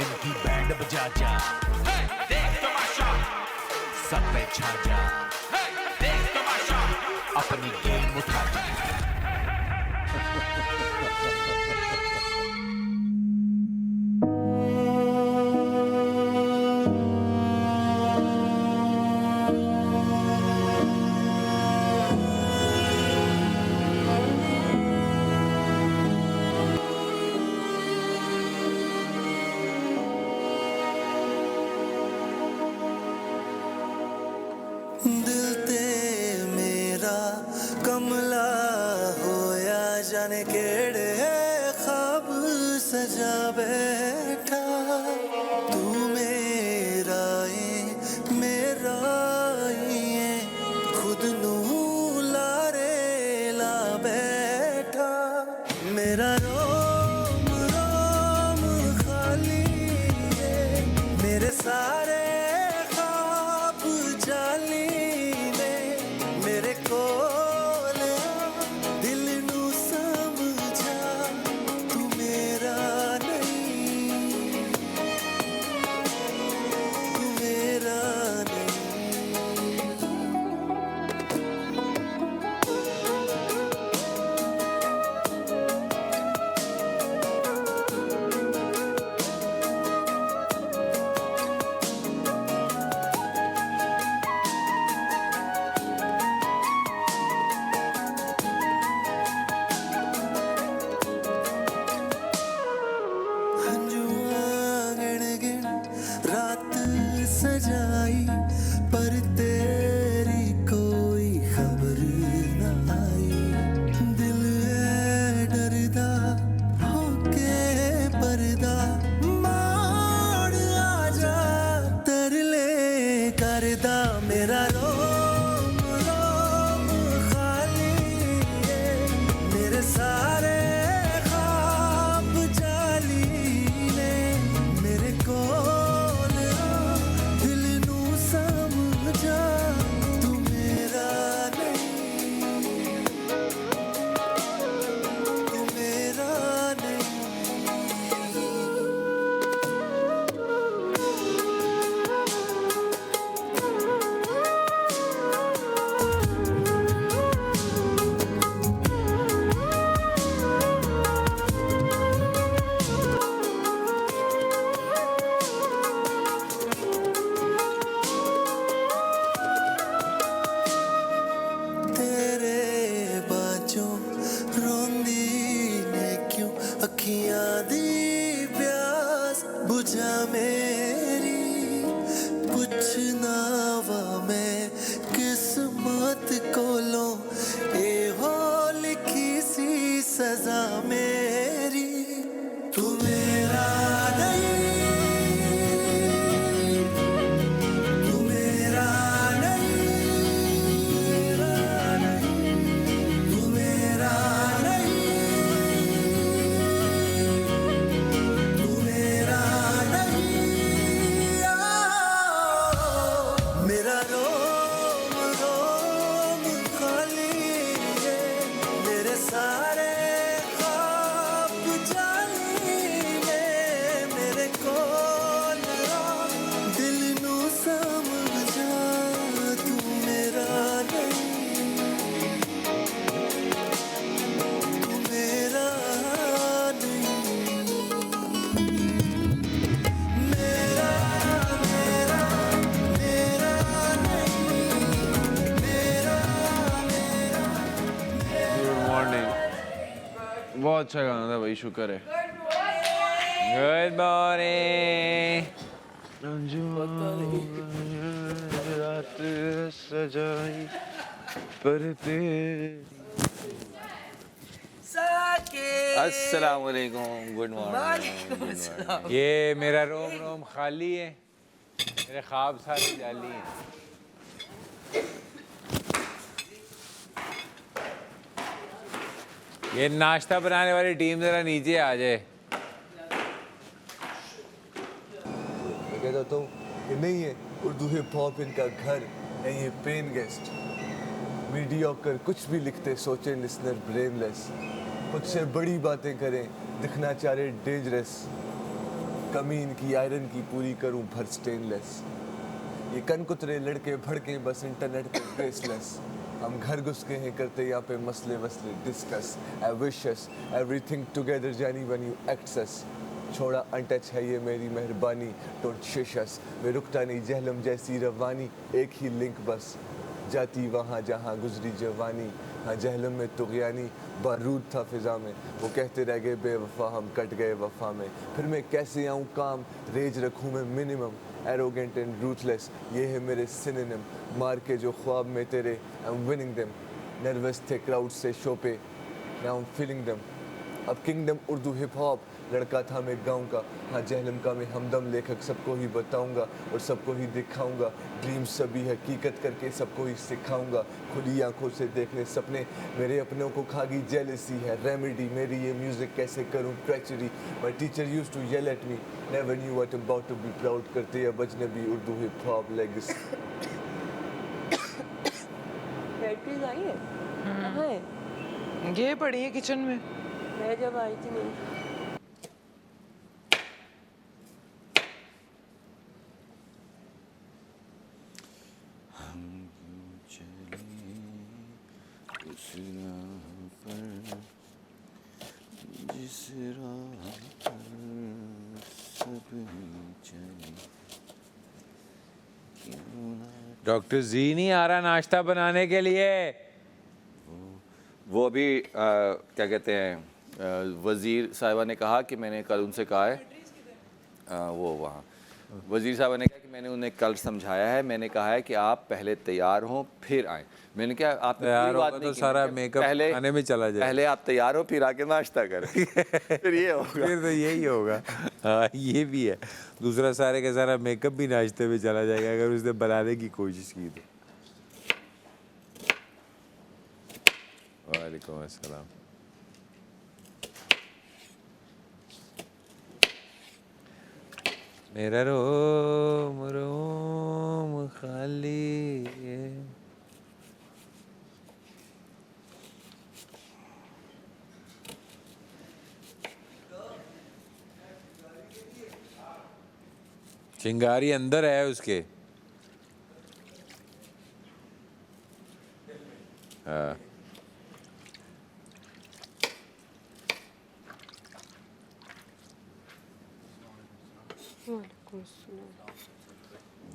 इनकी बैंड बजा जा, देख तमाशा, सब पे छा जा, देख तमाशा, अपनी गेम उठा जा। दिल ते मेरा कमला होया जाने केड़े ख्वाब सजा बैठा तू मेरा ये खुद नू लारे ला बैठा मेरा रोम रोम खाली है मेरे सारे सजाई पर तेरी कोई खबर न आई दिल है डरदा होके पर्दा मार आजा तरले करदा मेरा रोम रोम खाली है मेरे सारे ख्वाब जाली ने मेरे को अखियां दी प्यास बुझा मेरी कुछ ना वा मैं किस्मत कोलों ए हो लिखी सी सजा मेरी तू मेरा बहुत अच्छा गाना था भाई शुक्र है गुड मॉर्निंग रात सजाई पर अस्सलाम वालेकुम गुड मॉर्निंग ये मेरा रोम रोम खाली है मेरे ख्वाब सारे जाली हैं ये नाश्ता बनाने वाली टीम जरा नीचे आ जाए मैं कहता हूँ ये नहीं है उर्दू हिप हॉप इनका घर है ये पेन गेस्ट मीडियोकर कुछ भी लिखते सोचे लिसनर ब्रेनलेस खुद से बड़ी बातें करें दिखना चाहे डेंजरस कमी इनकी आयरन की पूरी करूं भर स्टेनलेस। ये कनकुतरे लड़के भड़के बस इंटरनेट पे बेसलेस। हम घर घुस के हैं करते यहाँ पे मसले वसले discuss. I wish us everything together जानी व्हेन यू एक्सेस। छोड़ा अनटच है ये मेरी मेहरबानी, डोंट शिश अस। मैं रुकता नहीं जहलम जैसी रवानी, एक ही लिंक बस जाती वहाँ जहाँ गुजरी जवानी। हाँ जहलम में तुगयानी बारूद था फिजा में, वो कहते रह गए बेवफा हम कट गए वफा में। फिर मैं कैसे आऊँ काम, रेज रखूँ मैं मिनिमम। एरोगेंट एंड रूथलेस ये है मेरे सिनोनिम। मार के जो ख्वाब में तेरे I am winning them. Nervous थे क्राउड से शो पे now I am feeling them. अब किंगडम उर्दू हिप हॉप लड़का था मैं गाँव का। हाँ जहलम का मैं हमदम लेखक सबको ही बताऊंगा और सबको ही दिखाऊंगा। ड्रीम्स सभी हकीकत करके सबको ही सिखाऊंगा। खुली आंखों से देखने सपने मेरे अपनों को खा गई जेलसी है रेमेडी मेरी ये म्यूजिक कैसे करूं treachery. My teacher used to yell at me never knew what I am about to be proud करते अब अजनबी Urdu hip hop legacy. Batteries आई है कहाँ है? ये पड़ी है किचन में। मैं जब आई थी नहीं। डॉक्टर जी नहीं आ रहा नाश्ता बनाने के लिए। वो अभी क्या कहते हैं वज़ीर साहिबा ने कहा कि मैंने कल उनसे कहा है वो वहाँ वज़ीर साहिबा ने कहा कि मैंने उन्हें कल समझाया है। मैंने कहा है कि आप पहले तैयार हों फिर आएँ। मैंने क्या आप तैयार होगा तो सारा मेकअप खाने में चला जाए। पहले आप तैयार हो फिर आके नाश्ता करें फिर ये होगा। फिर तो यही होगा। हाँ ये भी है। दूसरा सारे का सारा मेकअप भी नाश्ते में चला जाएगा अगर उसने बनाने की कोशिश की तो। वालेकुम अस्सलाम। मेरा रोम रोम खाली है। चिंगारी अंदर है उसके। हाँ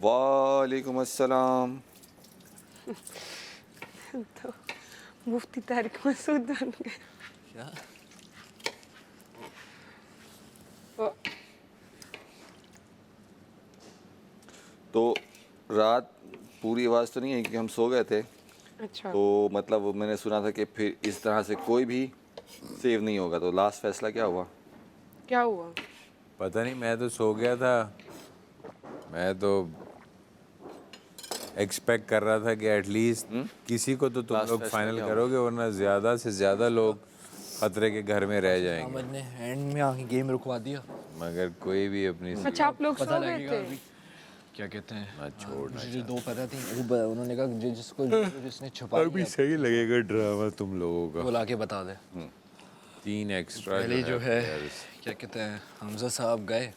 वालेकुम अस्सलाम। तो मुफ्ती तारिक मसूद बन गए। क्या? तो रात पूरी आवाज़ तो नहीं है कि हम सो गए थे। अच्छा तो मतलब मैंने सुना था कि फिर इस तरह से कोई भी सेव नहीं होगा। तो लास्ट फैसला क्या हुआ? क्या हुआ? पता नहीं मैं तो सो गया था। मैं तो एक्सपेक्ट कर रहा था कि एटलीस्ट किसी को तो तुम Last लोग fest फाइनल में क्या करोगे वरना ज़्यादा से ज़्यादा लोग खतरे के घर में रह जाएंगे। अहमद ने हैंड में आके गेम रुकवा दिया। मगर कोई भी अपनी अच्छा आप लोग पता सो गए लगेगा थे? अभी क्या कहते हैं मत छोड़ना जो दो पता थी वो उन्होंने कहा जिसने छुपा अभी लिया सही लगेगा ड्रामा तुम लोगों का। वो लाके बता दे। 3 एक्स्ट्रा पहले जो है क्या कहते हैं हमजा साहब गए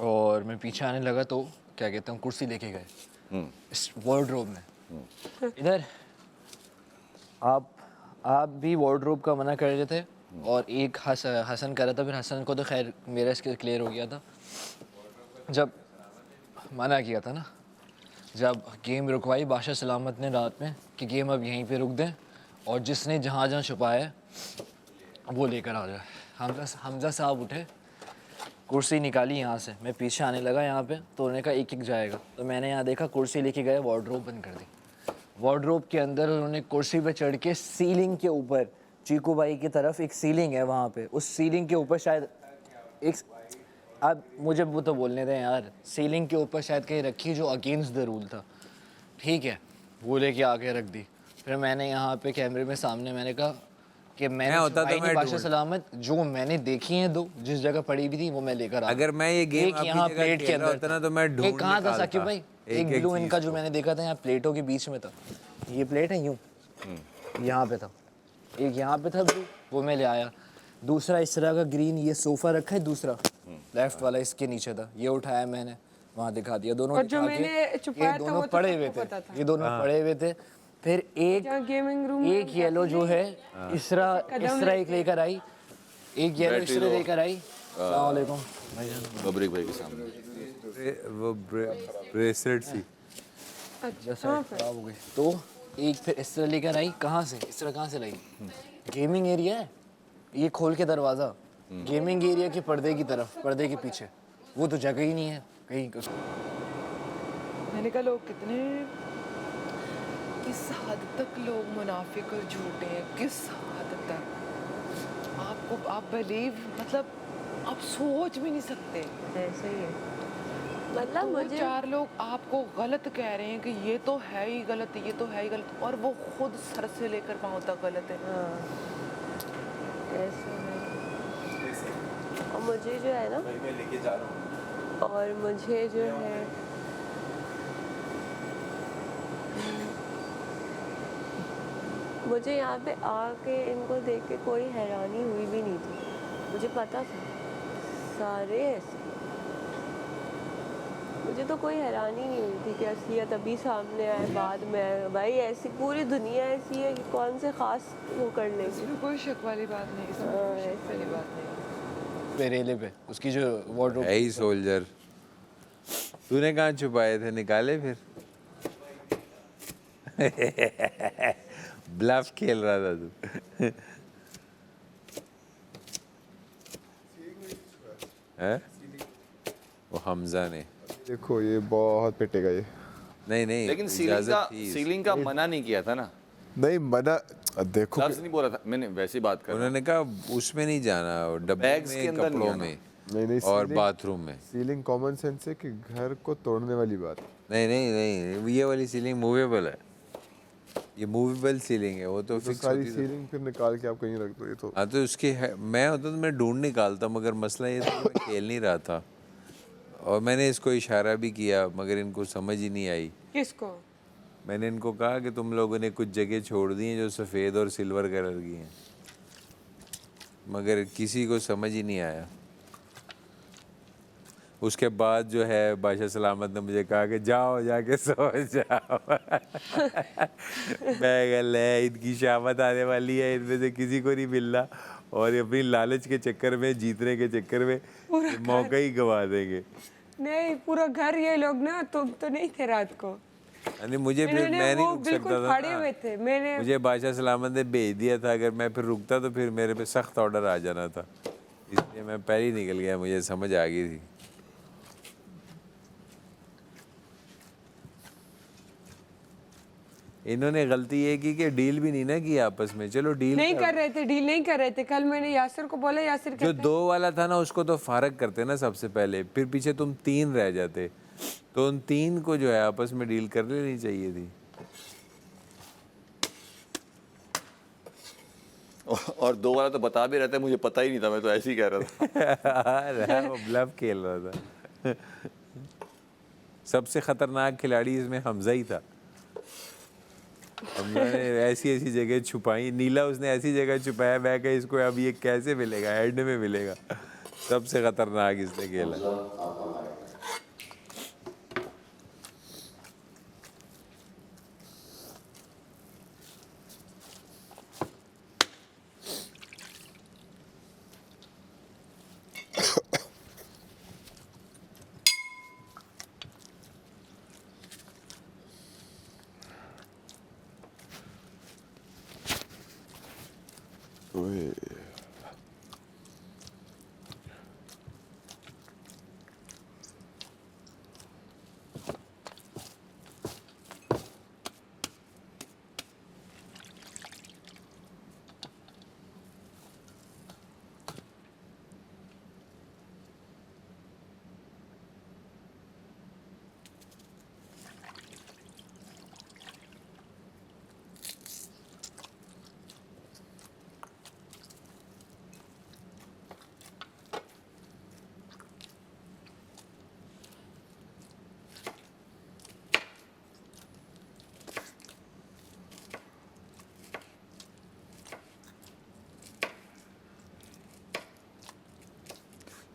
और मैं पीछे आने लगा तो क्या कहते हैं कुर्सी लेके गए इस वार्डरोब में। इधर आप भी वार्डरोब का मना कर रहे थे और एक हसन कर रहा था। फिर हसन को तो खैर मेरा इसके क्लियर हो गया था जब मना किया था ना। जब गेम रुकवाई बादशाह सलामत ने रात में कि गेम अब यहीं पे रुक दें और जिसने जहाँ जहाँ छुपाया है वो लेकर आ जाए। हमजा साहब उठे, कुर्सी निकाली यहाँ से, मैं पीछे आने लगा यहाँ पे तो उन्होंने कहा एक एक जाएगा। तो मैंने यहाँ देखा कुर्सी लेके गए, वार्डरोब बंद कर दी। वार्डरोब के अंदर उन्होंने कुर्सी पे चढ़ के सीलिंग के ऊपर, चीकू भाई की तरफ एक सीलिंग है वहाँ पे, उस सीलिंग के ऊपर शायद एक, अब मुझे वो तो बोलने दें यार, सीलिंग के ऊपर शायद कहीं रखी जो अगेंस्ट द रूल था, ठीक है, वो लेके आके रख दी। फिर मैंने यहाँ पे कैमरे में सामने मैंने कहा कि मैंने होता तो मैं बादशाह सलामत जो मैंने देखी हैं दो जिस जगह पड़ी हुई थी वो मैं लेकर आ। अगर मैं ये गेम एक यहाँ प्लेट के अंदर होता ना तो मैं ढूंढ एक कहाँ था निकालता। साकिब भाई, एक ब्लू इनका जो मैंने देखा था यहाँ प्लेटों के बीच में था, ये प्लेट है यूं यहाँ पे था, एक यहाँ पे था ब्लू, वो मैं ले आया। दूसरा इस तरह का ग्रीन ये सोफ़ा रखा है, दूसरा लेफ्ट वाला इसके नीचे था, ये उठाया मैंने वहाँ दिखा दिया, दोनों और जो दिखा के मैंने छुपाया ये था, दोनों वो तो पड़े सबको हुए थे, पता था। ये दोनों पड़े हुए थे। फिर जहाँ गेमिंग रूम एक येलो जो है इसरा एक लेकर आई, एक येलो बैटरी इसरा लो। लेकर आई। अस्सलाम वालेकुम भाईजान। बबरीक भाई के सामने वो ब्रेसलेट सी अच्छा खराब हो गई तो एक फिर इस तरह लेकर आई। कहाँ से इस तरह कहाँ से लाई? गेमिंग एरिया है, ये खोल के दरवाज़ा गेमिंग एरिया के पर्दे की तरफ, पर्दे के पीछे, वो तो जगह ही नहीं है कहीं कुछ। मैंने कहा लोग कितने किस हद तक लोग मुनाफिक और झूठे हैं, किस हद तक आपको आप बिलीव मतलब आप सोच भी नहीं सकते। ऐसे ही है। मतलब दो मुझे चार लोग आपको गलत कह रहे हैं कि ये तो है ही गलत, ये तो है ही गलत, और वो खुद सर से लेकर पाँव तक गलत है। ऐसे है। और मुझे जो है ना, और मुझे जो है मुझे यहाँ पे आके इनको देख के कोई हैरानी हुई भी नहीं थी। मुझे पता था सारे ऐसे, मुझे तो कोई हैरानी नहीं हुई थी कि असलियत अभी सामने आए बाद में आए। भाई ऐसी पूरी दुनिया ऐसी है कि कौन से खास वो कर लेंगे। इसमें कोई शक वाली बात नहीं, इसमें हाँ, कोई शक वाली बात नहीं। पेरेले पे उसकी जो वार्डरोब है ही सोल्जर। तूने कहाँ छुपाए थे, निकाले फिर? ब्लफ खेल रहा था तू। हैं? वो हमजा ने देखो ये बहुत पिटेगा ये। नहीं लेकिन इजाजत थी। सीलिंग का मना नहीं किया था ना, नहीं मना, देखो लफ्ज नहीं बोला था मैंने, वैसी बात कर रहा उन्होंने कहा उसमें नहीं जाना, डब्बे बैग्स के में, अंदर नहीं कपड़ों आना। में नहीं और सीलिंग- बाथरूम में। सीलिंग कॉमन सेंस है कि घर को तोड़ने वाली बात। नहीं, ये वाली सीलिंग मूवेबल है, ये मूवेबल सीलिंग है, वो तो तो फिक्स सारी होती है। सीलिंग फिर निकाल के आप कहीं रख दो, ये तो हाँ तो उसकी मैं होता तो मैं ढूंढ निकालता, मगर मसला ये था कि मैं खेल नहीं रहा था, और मैंने इसको इशारा भी किया मगर इनको समझ ही नहीं आई। किसको? मैंने इनको कहा कि तुम लोगों ने कुछ जगह छोड़ दी हैं जो सफ़ेद और सिल्वर कलर की हैं, मगर किसी को समझ ही नहीं आया। उसके बाद जो है बादशाह सलामत ने मुझे कहा कि जाओ जाके सो जाओ। मैं कल है इनकी शामत आने वाली है, इनमें से किसी को नहीं मिलना, और ये अपनी लालच के चक्कर में, जीतने के चक्कर में ये मौका ही गवा देंगे। नहीं पूरा घर ये लोग ना, तुम तो नहीं थे रात को। यानी मुझे फिर इन्होंने मैं नहीं वो रुक बिल्कुल सकता था फाड़े हुए थे। मैंने मुझे बादशाह सलामत ने भेज दिया था, अगर मैं फिर रुकता तो फिर मेरे पे सख्त ऑर्डर आ जाना था, इसलिए मैं पहले ही निकल गया, मुझे समझ आ गई थी। इन्होंने गलती ये की कि डील भी नहीं ना की आपस में। चलो डील नहीं कर रहे थे, डील नहीं कर रहे थे। कल मैंने यासिर को बोला, यासिर जो कहता 2 वाला था ना उसको तो फारग करते ना सबसे पहले, फिर पीछे तुम 3 रह जाते, तो उन 3 को जो है आपस में डील कर लेनी चाहिए थी। और 2 वाला तो बता भी रहता है, मुझे पता ही नहीं था, मैं तो ऐसे ही कह रहा था। वो ब्लफ खेल रहा था। सबसे खतरनाक खिलाड़ी इसमें हमजा ही था। हमजा ने ऐसी ऐसी जगह छुपाई, नीला उसने ऐसी जगह छुपाया, मैं कहा इसको अब ये कैसे मिलेगा, एंड में मिलेगा। सबसे खतरनाक इसने खेला।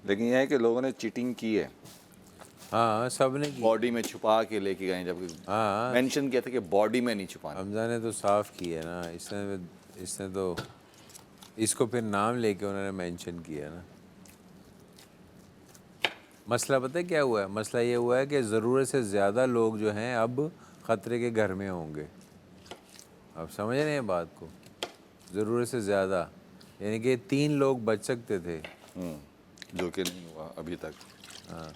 लेकिन यह है कि लोगों ने चीटिंग की है, हाँ सब ने की। बॉडी में छुपा के लेके गए, जबकि हाँ मेंशन किया था कि बॉडी में नहीं छुपाना। हमजा ने तो साफ की है ना, इसने तो इसको फिर नाम लेके उन्होंने मेंशन किया ना। मसला पता है क्या हुआ है? मसला ये हुआ है कि ज़रूरत से ज़्यादा लोग जो हैं अब ख़तरे के घर में होंगे। अब समझ रहे हैं बात को? ज़रूरत से ज़्यादा, यानी कि 3 लोग बच सकते थे, जो कि नहीं हुआ अभी तक। हाँ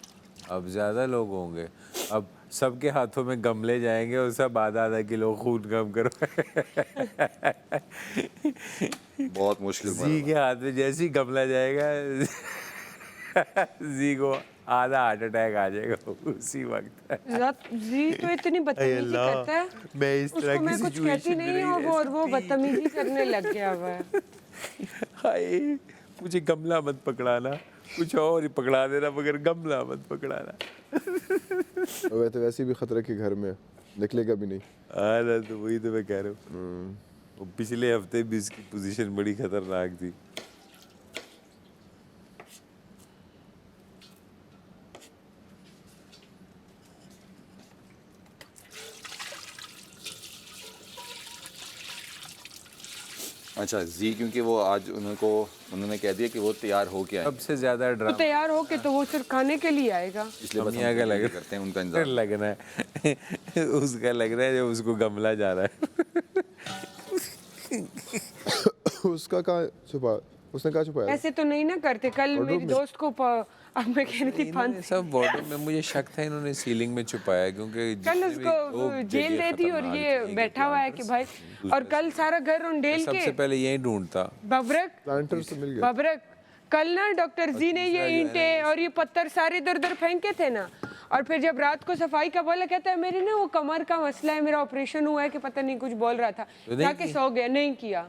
अब ज़्यादा लोग होंगे। अब सबके हाथों में गमले जाएंगे और सब आधा किलो खून कम करो। बहुत मुश्किल जी के हाथ में जैसे ही गमला जाएगा जी को आधा हार्ट अटैक आ जाएगा उसी वक्त। जी तो इतनी बदतमीजी करता है, मैं इस तरह उसको की मैं कुछ कहती सिचुएशन नहीं हूँ और वो बदतमीजी करने लग गया हुआ है। हाय मुझे गमला मत पकड़ाना, कुछ और ही पकड़ा देना मगर गमला मत पकड़ाना। वह तो वैसे भी खतरे के घर में है, निकलेगा भी नहीं। हाँ ना, तो वही तो मैं कह रहा हूँ। वो पिछले हफ्ते भी इसकी पोजीशन बड़ी खतरनाक थी। अच्छा जी, क्योंकि वो आज उन्होंने कह दिया कि वो तैयार हो के आए, सबसे ज्यादा तो ड्रामा तैयार हो के तो वो सिर्फ खाने के लिए आएगा। इसलिए बस दुनिया का हम लग वेट करते हैं उनका इंतजार। लगना है उसका लग रहा है जब उसको गमला जा रहा है। उसका कहाँ छुपा, उसने कहाँ छुपाया? ऐसे तो नहीं ना करते। कल मेरी दोस्त को अब मैं कह रही थी इन्होंने सब वार्डरोब में, मुझे शक था इन्होंने सीलिंग में छुपाया क्योंकि कल जितने भी उसको लोग जेल जगह दे दी और खतरनाक ये थी, बैठा हुआ है कि भाई, और कल सारा घर उंडेल सबसे के पहले यही ढूंढता। बबरक प्लांटर से मिल गया। बबरक कल ना डॉक्टर जी ने ये ईंटें और ये पत्थर सारे इधर उधर फेंके थे ना, और फिर जब रात को सफाई का बोला, कहता है मेरी ना वो कमर का मसला है, मेरा ऑपरेशन हुआ है कि पता नहीं कुछ बोल रहा था, जाके सो गया, नहीं किया।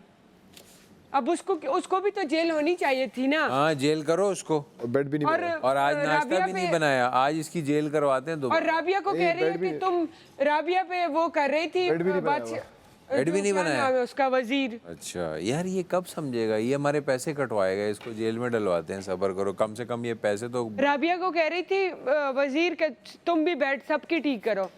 अब उसको भी तो जेल होनी चाहिए थी ना। हाँ जेल करो उसको। और बेड भी नहीं बना। और आज नाश्ता राबिया भी नहीं पे- बनाया, आज इसकी जेल करवाते हैं और दोबारा। राबिया को कह रही है कि तुम राबिया पे वो कर रही थी बेड भी नहीं बनाया बेड भी नहीं क्या बनाया? नाम है उसका, वजीर। अच्छा यार ये कब समझेगा, ये हमारे पैसे कटवाएगा, इसको जेल में डलवाते हैं। सब्र करो, कम से कम ये पैसे तो। राबिया को कह रही थी वजीर के तुम भी बैठ सबकी ठीक करो,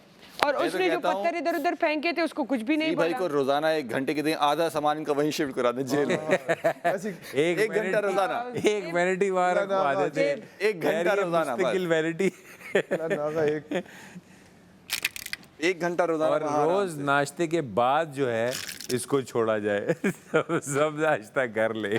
और मैं तो उसने जो कहता हूँ- पत्थर इधर उधर फेंके थे उसको कुछ भी नहीं जी भाई बोला। को रोजाना 1 घंटे के दिन आधा सामान इनका वहीं शिफ्ट करा दें जेल में। एक घंटा रोजाना, एक वैनिटी वहाँ रखवा देते हैं। 1 घंटा रोजाना, मुस्तकिल वैनिटी। एक घंटा रोजाना और वहाँ रोज नाश्ते के बाद जो है इसको छोड़ा जाए। सब नाश्ता कर ले।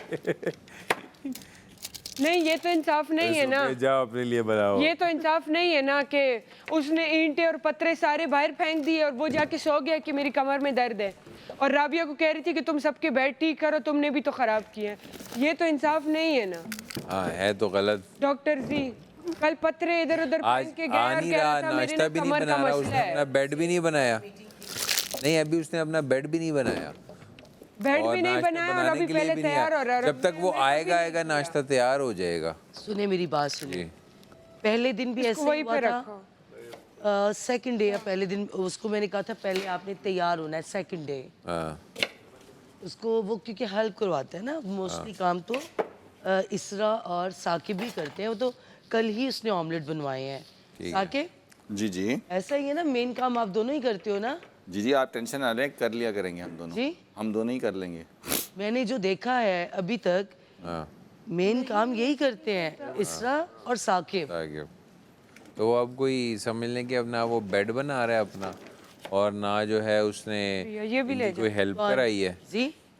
नहीं ये तो इंसाफ नहीं है ना, जाओ अपने लिए बनाओ। ये तो इंसाफ नहीं है ना कि उसने ईंटें और पत्थर सारे बाहर फेंक दिए और वो जाके सो गया कि मेरी कमर में दर्द है, और राबिया को कह रही थी कि तुम सबके बेड ठीक करो, तुमने भी तो खराब किए। ये तो इंसाफ नहीं है ना हाँ है तो गलत। डॉक्टर जी। कल पत्थर इधर उधर आज फेंक के आ गया और नहीं कह रहा, रहा था मेरे नाश्ता ना भी नहीं कमर का बना रहा, मसला उसने अपना है। बेड भी नहीं बनाया। नहीं अभी उसने अपना बेड भी नहीं बनाया। बेड और भी नहीं नाश्ता बनाया और बनाने अभी के लिए पहले भी नहीं तैयार आया। हो रहा है। जब तक वो आएगा नाश्ता तैयार हो जाएगा। सुने मेरी बात जी सुनिए, पहले दिन भी ऐसे ही वहीं हुआ पे था। रखो। सेकंड डे या पहले दिन उसको मैंने कहा था पहले आपने तैयार होना है, सेकंड डे हाँ उसको वो क्योंकि हेल्प करवाते हैं ना मोस्टली काम तो इसरा और साकिब भी करते हैं। वो तो कल ही उसने ऑमलेट बनवाए हैं। साकिब जी जी ऐसा ही है ना, मेन काम आप दोनों ही करते हो ना? जी जी, आप टेंशन ना लें, कर लिया करेंगे हम दोनों। जी हम दोनों ही कर लेंगे। मैंने जो देखा है अभी तक हाँ मेन काम यही करते हैं इसरा और साकिब। ताकि तो अब कोई समझ लें कि अब ना वो बेड बना रहा है अपना, और ना जो है उसने ये भी ले इनकी कोई हेल्प कराई है।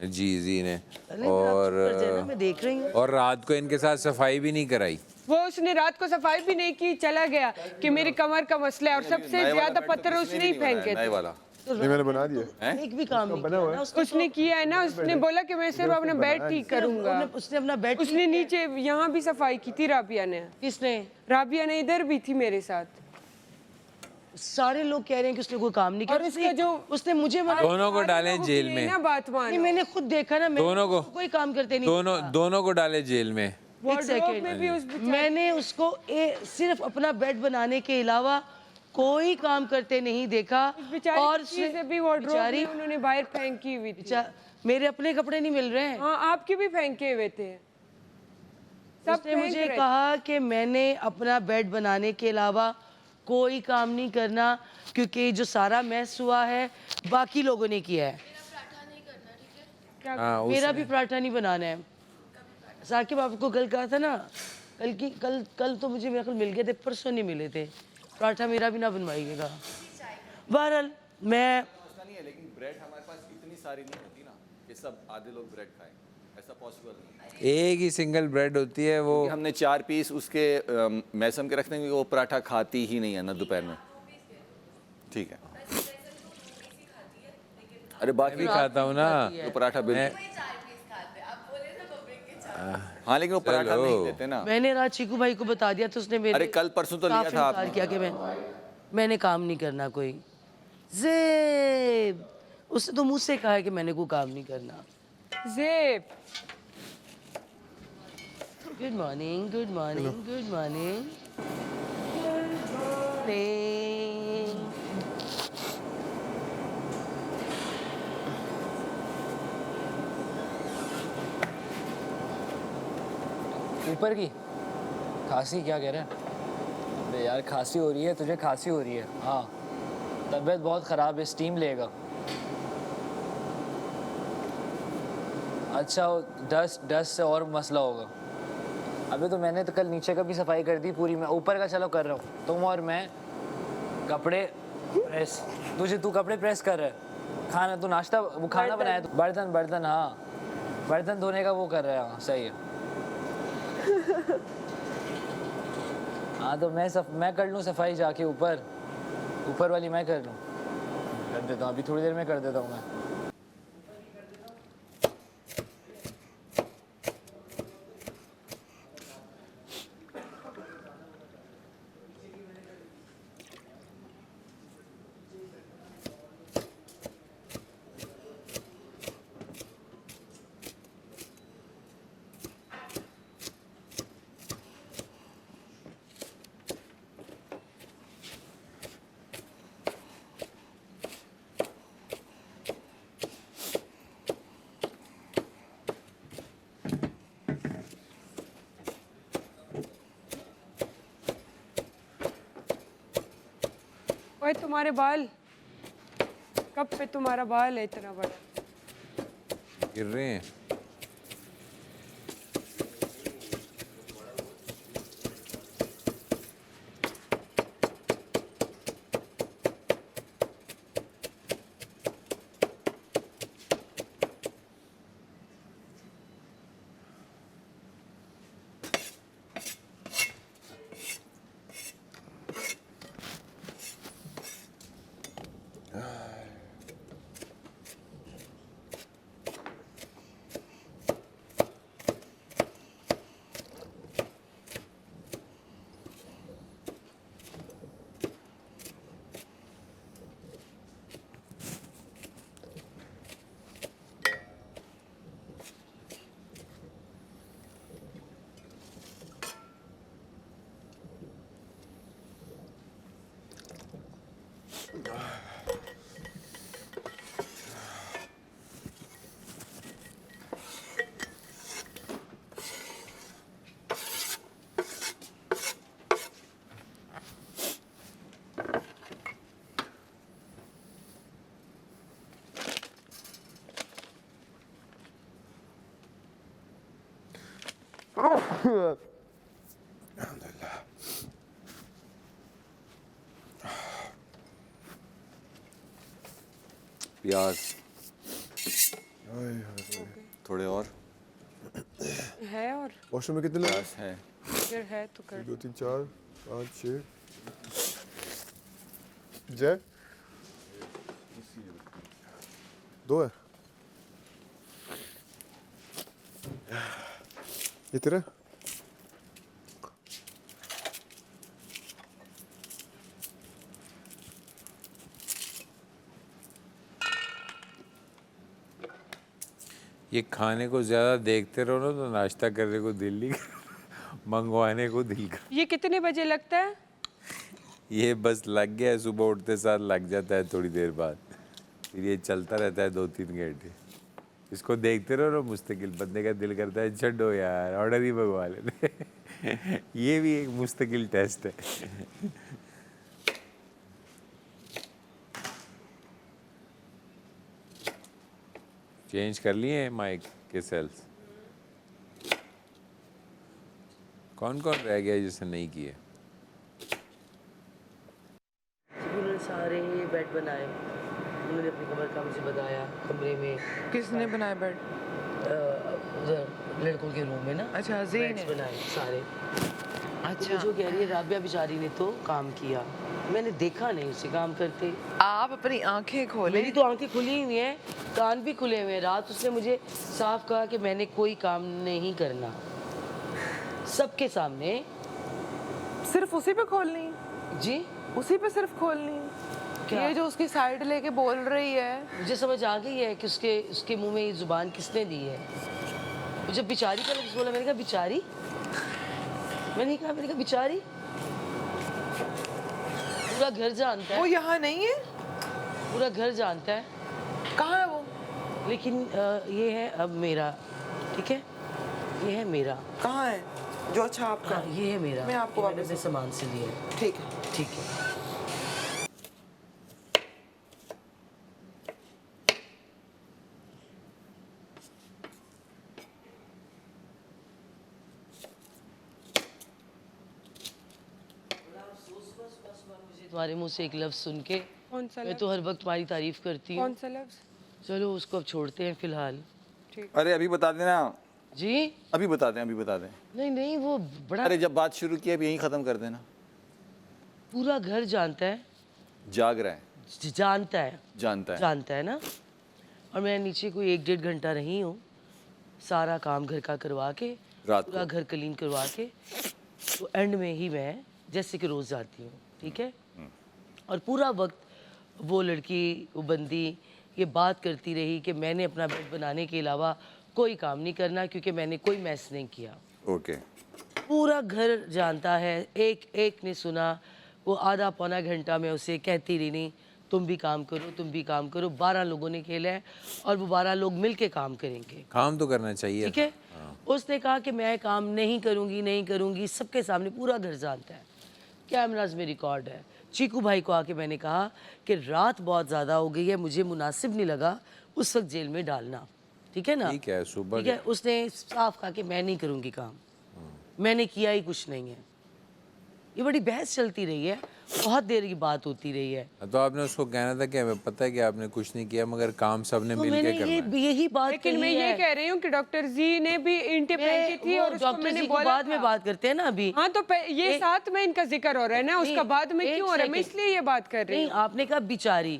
जी जी ने। अरे आप चुप कर जाए ना, मैं देख रही हूँ। और रात को इनके साथ सफाई भी नहीं कराई। वो उसने रात को सफाई भी नहीं की, चला गया कि मेरी कमर का मसला है, और सबसे ज्यादा पत्थर उसने ही फेंके नए थे। वाला नहीं मैंने बना दिया। एक भी काम नहीं किया ना उसने। उसने किया है ना, उसने बोला कि मैं सिर्फ अपना बेड ठीक करूंगा। उसने अपना बेड उसने नीचे यहाँ भी सफाई की थी राबिया ने। किसने? राबिया ने इधर भी थी मेरे साथ। सारे लोग कह रहे हैं कि उसने कोई काम नहीं किया। और उसका जो उसने मुझे मना दोनों को डालें जेल ये में। ना बात नहीं, मानो। मैंने खुद देखा ना, मैंने दोनों को। उसको कोई काम करते नहीं दोनों को डाले जेल में। एक वार्डरोब में भी उस सेकंड, मैंने उसको सिर्फ अपना बेड बनाने के अलावा कोई काम करते नहीं देखा। बेचारी और की चीजें भी वार्डरोब बेचारी में उन्होंने बाहर फेंकी हुई थी। मेरे अपने कपड़े नहीं मिल रहे हैं। हाँ आपके भी फेंके हुए थे। सब उसने फेंक मुझे रहे। कहा कि मैंने अपना बेड बनाने के अलावा कोई काम नहीं करना, क्योंकि जो सारा मैस हुआ है बाकी लोगों ने किया है। हाँ मेरा भी पराठा नहीं बनाना है। साकिब आपको कल कहा था ना, कल तो मुझे मेरे ख्याल मिल गए थे, परसों नहीं मिले थे। पराठा मेरा भी ना बनवाइएगा। बहरहाल मैं मसला नहीं है, लेकिन ब्रेड हमारे पास इतनी सारी नहीं होती ना कि सब आधे लोग ब्रेड खाएं, ऐसा पॉसिबल नहीं। एक ही सिंगल ब्रेड होती है वो। क्योंकि हमने 4 पीस उसके मैसम के रखने में, वो पराठा खाती ही नहीं है ना दोपहर में। ठीक है, अरे बाकी भी खाता हूँ ना तो पराठा बिल्कुल। हाँ लेकिन वो पराठा नहीं देते ना। मैंने रात चीकू भाई को बता दिया तो उसने मेरे अरे कल परसों तो लिया साफ था इनकार आपने। किया कि मैंने काम नहीं करना कोई। ज़ेब, उसने तो मुझसे कहा है कि मैंने कोई काम नहीं करना। ज़ेब, good morning, good morning, good morning. ऊपर की खांसी क्या कह रहे हैं? अबे यार खांसी हो रही है तुझे, खांसी हो रही है। हाँ तबीयत बहुत ख़राब है, स्टीम लेगा। अच्छा डस्ट से और मसला होगा। अबे तो मैंने तो कल नीचे का भी सफाई कर दी पूरी, मैं ऊपर का चलो कर रहा हूँ। तुम और मैं कपड़े प्रेस, तू कपड़े प्रेस कर रहा है, खाना तू नाश्ता वो खाना बनाया, तो बर्तन हाँ बर्तन धोने का वो कर रहा है। हाँ सही है। हाँ तो मैं कर लूँ सफाई जाके ऊपर वाली मैं कर लूँ, कर देता हूँ अभी थोड़ी देर में कर देता हूँ मैं। ओए तुम्हारे बाल, कब पे तुम्हारा बाल है इतना बड़ा? गिर रहे हैं। प्याज थोड़े और है और वॉशरूम में कितने लोग हैं? प्याज है। फिर है तो कर। 2 3 4 5 6। जय 2 है। ये तेरा? ये खाने को ज़्यादा देखते रहो ना तो नाश्ता करने को दिल नहीं मंगवाने को दिल कर। ये कितने बजे लगता है? ये बस लग गया है, सुबह उठते साथ लग जाता है, थोड़ी देर बाद फिर ये चलता रहता है 2 3 घंटे। इसको देखते रहो ना मुस्तकिल, बंदे का दिल करता है छड्डो यार ऑर्डर ही भगवा लेते। ये भी एक मुस्तकिल टेस्ट है। चेंज कर लिए माइक के सेल्स? कौन कौन रह गया जिसने नहीं किए? उन्होंने सारे बेड बनाए, उन्होंने अपनी कमर का मुझे बताया कमरे में। किसने बनाया बेड? उधर लड़कों के रूम में ना, अच्छा, ज़ी बेड्स ने। बनाए सारे। अच्छा, जो कह रही है राबिया बेचारी ने तो काम किया, मैंने देखा नहीं उसे काम करते। आप अपनी आंखें खोलें। मेरी तो आंखें खुली हुई हैं, कान भी खुले हुए हैं। रात उसने मुझे साफ कहा कि मैंने कोई काम नहीं करना, सबके सामने। सिर्फ उसी पे खोलनी? जी, उसी पे सिर्फ खोलनी? क्या? ये जो उसकी साइड लेके बोल रही है, मुझे समझ आ गई है कि उसके मुंह में ये जुबान किसने दी है। वो जब बिचारी का लफ्ज़ बोला, मैंने कहा बिचारी, मैंने कहा बिचारी। पूरा घर जानता वो है, यहाँ नहीं है? पूरा घर जानता है, कहाँ है वो? लेकिन ये है अब मेरा, ठीक है, ये है मेरा। कहाँ है जो? अच्छा, आपका? हाँ, ये है मेरा। मैं आपको ये मैंने वापस अपने सामान से लिया है। ठीक है। ठीक है। तुम्हारे मुंह से एक लफ्ज़ सुन के कौन सा मैं लफ्ज़? तो हर वक्त तुम्हारी तारीफ करती हूँ। कौन सा लफ्ज़? चलो उसको अब छोड़ते हैं फिलहाल। अरे अभी बता देना, जी अभी बता दें, अभी बता दें। नहीं, वो बड़ा अरे जब बात शुरू की अब यहीं ख़त्म कर देना। पूरा घर जानता है, जाग रहा है, जानता है, जानता है ना। और मैं नीचे कोई 1-1.5 घंटा रही हूँ, सारा काम घर का करवा के, रात पूरा को। घर क्लीन करवा के, तो एंड में ही मैं जैसे कि रोज़ जाती हूँ, ठीक है। और पूरा वक्त वो लड़की, वो बंदी ये बात करती रही कि मैंने अपना बेड बनाने के अलावा कोई काम नहीं करना, क्योंकि मैंने कोई मैस नहीं किया। ओके। पूरा घर जानता है, एक एक ने सुना। वो आधा पौना घंटा में उसे कहती रही, नहीं तुम भी काम करो, तुम भी काम करो। 12 लोगों ने खेला है और वो 12 लोग मिल के काम करेंगे, काम तो करना चाहिए। ठीक है। उसने कहा कि मैं काम नहीं करूँगी। सबके सामने पूरा घर जानता है, कैमराज में रिकॉर्ड है। चीकू भाई को आके मैंने कहा कि रात बहुत ज़्यादा हो गई है, मुझे मुनासिब नहीं लगा उस वक्त जेल में डालना, ठीक है ना। ठीक है, सुबह ठीक है। उसने साफ कहा कि मैं नहीं करूँगी काम, मैंने किया ही कुछ नहीं है। ये बड़ी बहस चलती रही है, बहुत देर की बात होती रही है। तो आपने उसको कहना था कि हमें पता है कि आपने कुछ नहीं किया, मगर काम सबने तो मिल मैंने के करना है। यही बात लेकिन कही मैं ये है। कह रही हूँ कि डॉक्टर जी ने भी इंटे पहनी थी और उसको डॉक्टर मैंने जी को बोला बाद था। में बात करते हैं ना अभी। हाँ, तो ये साथ में इनका जिक्र हो रहा है ना, उसका बाद में एक क्यों हो रहा है? मैं सेकंड। इसलिए ये बात कर रही नहीं, हूँ। आपने कहा बिचारी,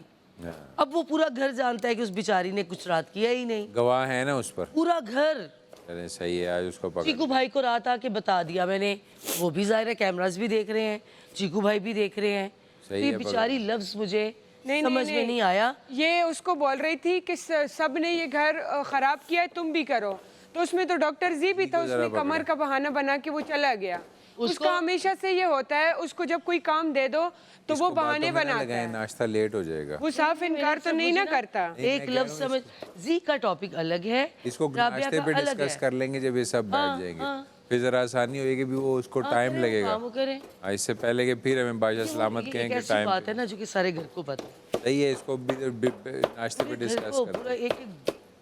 अब वो पूरा घर जानता है कि उस बिचारी ने कुछ रात किया ही नहीं। गवाह है ना उस पर। पूरा घर। चले सही है, आज उसको पकड़। चीकू भाई को रात आके बता दिया मैंने, वो भी जाहिर है कैमरास भी देख रहे हैं, चीकू भाई भी देख रहे हैं। तो सही ये है, बेचारी लफ्ज मुझे नहीं, समझ में नहीं आया। ये उसको बोल रही थी कि सब ने ये घर खराब किया है, तुम भी करो। तो उसमें तो डॉक्टर जी भी था, उसने कमर का बहाना बना के वो चला गया। उसका हमेशा से ये होता है, उसको जब कोई काम दे दो तो वो बहाने बनाता है। नाश्ता लेट हो जाएगा। वो साफ इनकार तो नहीं ना करता। एक लफ्ज समझ, जी का टॉपिक अलग है, इसको राबिया नाश्ते का पे अलग डिस्कस है। कर लेंगे जब ये सब बैठ जाएंगे, फिर जरा आसानी होगी। भी वो उसको टाइम करें, लगेगा। वो करें। इससे पहले कि फिर हमें बादशाह सलामत ये एक कहेंगे ऐसी टाइम बात है ना जो कि सारे घर को पता है। सही है। इसको भी नाश्ते पे घर डिस्कस को कर। पूरा एक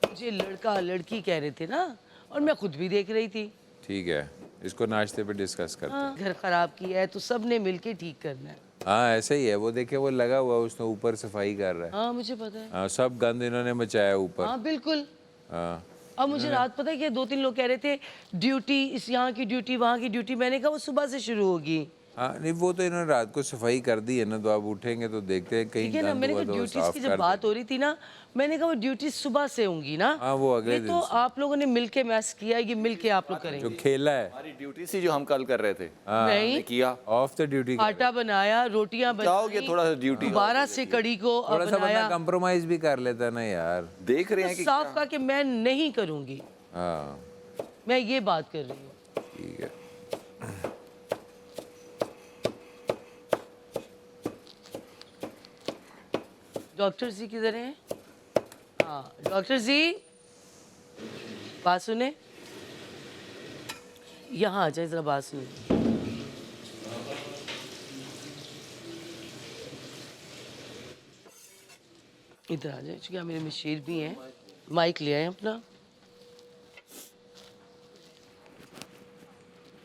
मुझे लड़का लड़की कह रहे थे ना, और मैं खुद भी देख रही थी। ठीक है, इसको नाश्ते पे डिस्कस करते हैं। हाँ, घर खराब किया है तो सब ने मिलके ठीक करना है। हाँ ऐसा ही है। वो देखे वो लगा हुआ है, उसने ऊपर सफाई कर रहा है। हाँ मुझे पता है। हाँ, सब गंद इन्होंने मचाया ऊपर। हाँ बिल्कुल। हाँ अब मुझे रात पता है कि 2-3 लोग कह रहे थे ड्यूटी, इस यहाँ की ड्यूटी, वहाँ की ड्यूटी। मैंने कहा वो सुबह से शुरू होगी। हाँ नहीं, वो तो इन्होंने रात को सफाई कर दी है ना, तो आप उठेंगे तो देखते हैं कहीं ठीक है ना। गंद मैंने हुआ कहा तो ड्यूटीज साफ की कर जब बात दें। हो रही थी ना, मैंने कहा वो ड्यूटी सुबह से होंगी ना। हाँ, वो अगले ये दिन तो से। आप लोगों ने मिलके मैस किया, ये मिलके आप लोग जो करेंगे। खेला है हमारी ड्यूटी थी जो हम कल कर रहे थे। नहीं, किया ऑफ द ड्यूटी। आटा बनाया, रोटियां जाओगे बनाई, थोड़ा सा ड्यूटी दोबारा से कड़ी को थोड़ा सा बनाया। बंदा कंप्रोमाइज भी कर लेता है ना यार। देख रहे हैं कि साफ कहा कि मैं नहीं करूंगी, हाँ मैं ये बात कर रही हूँ। ठीक है। डॉक्टर जी किधर हैं? हाँ डॉक्टर जी, बात सुने, यहाँ आ जाए जरा, बात सुने। इधर आ जाए, क्योंकि मेरे मशीर भी हैं। माइक ले आए अपना।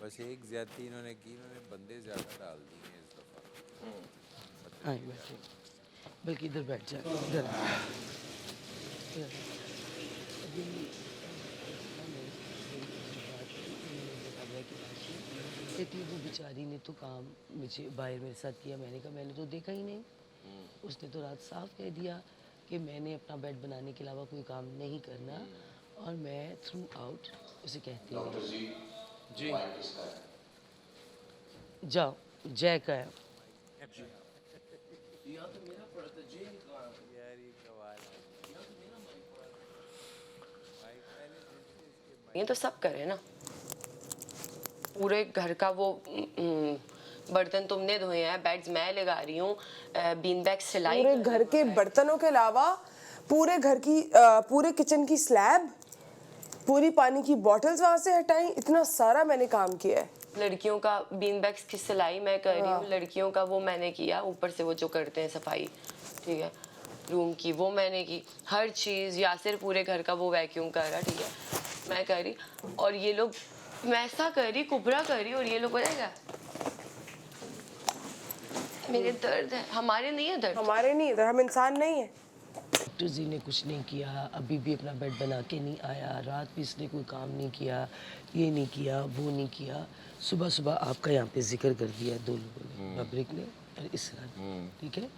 बस एक ज्यादती इन्होंने की, इन्होंने बंदे ज़्यादा डाल दिए हैं इस दफ़ा। आए बैठे, बल्कि इधर बैठ जाए, इधर कहती वो बेचारी ने तो काम मुझे बाहर मेरे साथ किया। मैंने कहा मैंने तो देखा ही नहीं। उसने तो रात साफ कह दिया कि मैंने अपना बेड बनाने के अलावा कोई काम नहीं करना, और मैं थ्रू आउट उसे कहती हूँ जाओ, जय का है। ये तो सब करे ना, पूरे घर का वो बर्तन तुमने धोए हैं, बेड्स मैं लगा रही हूँ, बीन बैग सिलाई। पूरे घर के बर्तनों के अलावा पूरे घर की पूरे किचन की स्लैब, पूरी पानी की बॉटल्स वहां से हटाई, इतना सारा मैंने काम किया है। लड़कियों का बीन बैग्स की सिलाई मैं कर रही हूँ, लड़कियों का वो मैंने किया, ऊपर से वो जो करते हैं सफाई, ठीक है, रूम की वो मैंने की, हर चीज़। यासिर पूरे घर का वो वैक्यूम कर रहा, ठीक है, मैं कर रही, और ये लोग वैसा कर रही, कुबरा कर रही, और ये लोग बताएगा मेरे दर्द है। हमारे नहीं है दर्द, हमारे नहीं है, हम इंसान नहीं है। डॉक्टर जी ने कुछ नहीं किया, अभी भी अपना बेड बना के नहीं आया, रात भी इसने कोई काम नहीं किया, ये नहीं किया, वो नहीं किया। सुबह सुबह आपका यहाँ पे जिक्र कर दिया दो लोगों ने, मबरिक ने और इसरा ने, ठीक है।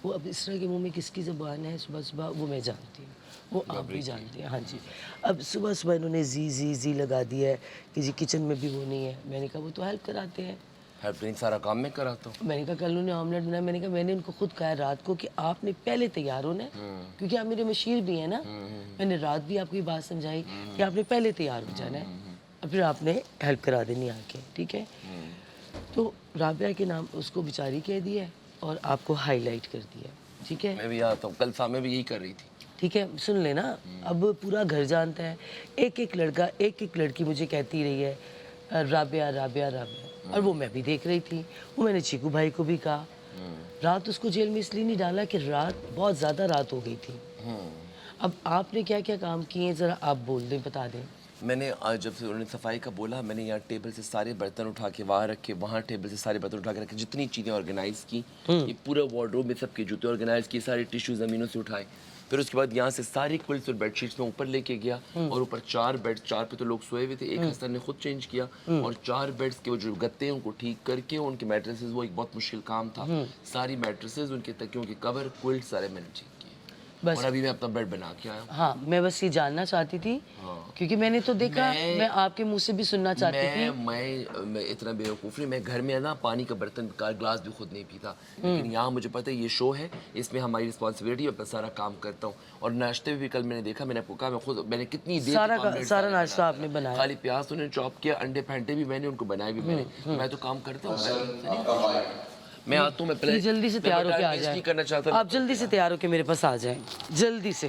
वो अब इसरा के मुंह में किसकी ज़बान है सुबह सुबह, वो मैं जानती हूँ, वो आप भी जानते हैं। हाँ जी, अब सुबह सुबह इन्होंने जी लगा दिया है कि जी किचन में भी वो नहीं है। मैंने कहा वो तो हेल्प कराते हैं, हेल्प नहीं, सारा काम मैं कराता हूँ। मैंने कहा कल उन्होंने ऑमलेट बनाया, मैंने कहा मैंने उनको खुद कहा रात को कि आपने पहले तैयार होना है, क्योंकि आप मेरे मशीर भी हैं ना। मैंने रात भी आपको ये बात समझाई कि आपने पहले तैयार हो जाना है, और फिर आपने हेल्प करा देनी आके, ठीक है। तो राबिया के नाम उसको बेचारी कह दिया और आपको हाईलाइट कर दिया, ठीक है। मैं भी आता हूँ, कल सामने भी यही कर रही थी, ठीक है। सुन लेना, अब पूरा घर जानता है, एक एक लड़का एक एक लड़की मुझे कहती रही है राबिया राबिया राबिया, और वो मैं भी देख रही थी। वो मैंने चीकू भाई को भी कहा, रात उसको जेल में इसलिए नहीं डाला कि रात बहुत ज़्यादा रात हो गई थी। अब आपने क्या क्या काम किए ज़रा आप बोल दें, बता दें। मैंने आज जब से उन्होंने सफाई का बोला, मैंने यहाँ टेबल से सारे बर्तन उठा के वहाँ रखे, वहाँ टेबल से सारे बर्तन उठा के रखे, जितनी चीज़ें ऑर्गेनाइज़ की, ये पूरा वार्डरोब में सबके जूते ऑर्गेनाइज़ किए, सारे टिश्यू ज़मीनों से उठाए। फिर उसके बाद यहाँ से सारी क्विल्ट्स और बेडशीट्स में ऊपर लेके गया, और ऊपर 4 बेड, 4 पे तो लोग सोए हुए थे, एक हसन ने खुद चेंज किया, और 4 बेड्स के वो जो गत्ते हैं उनको ठीक करके उनके मैट्रेसेस, वो एक बहुत मुश्किल काम था, सारी मैट्रेसेस, उनके तकियों के कवर, क्विल्ट सारे मैंने ठीक किए। बस, और अभी मैं अपना बेड बना के आया हूँ। हाँ, मैं बस ये जानना चाहती थी, क्योंकि मैंने तो देखा, मैं आपके मुंह से भी सुनना चाहती थी। मैं इतना बेवकूफ़ नहीं, मैं घर में ना पानी का बर्तन का ग्लास भी खुद नहीं पीता, लेकिन यहाँ मुझे पता है ये शो है, इसमें हमारी रिस्पॉन्सिबिलिटी है, मैं सारा काम करता हूँ। और नाश्ते में भी कल मैंने देखा, मैंने आपको कहा, मैं खुद, मैंने कितनी देर सारा नाश्ता आपने बनाया, खाली प्याज उन्होंने चॉप किया, अंडे फेंटे भी मैंने, उनको बनाए भी मैंने, मैं तो काम करता हूँ। मैं आता हूँ, मैं पहले जल्दी से तैयार होके आ जाए, करना चाहता हूँ, आप जल्दी से तैयार होके मेरे पास आ जाएं, जल्दी से।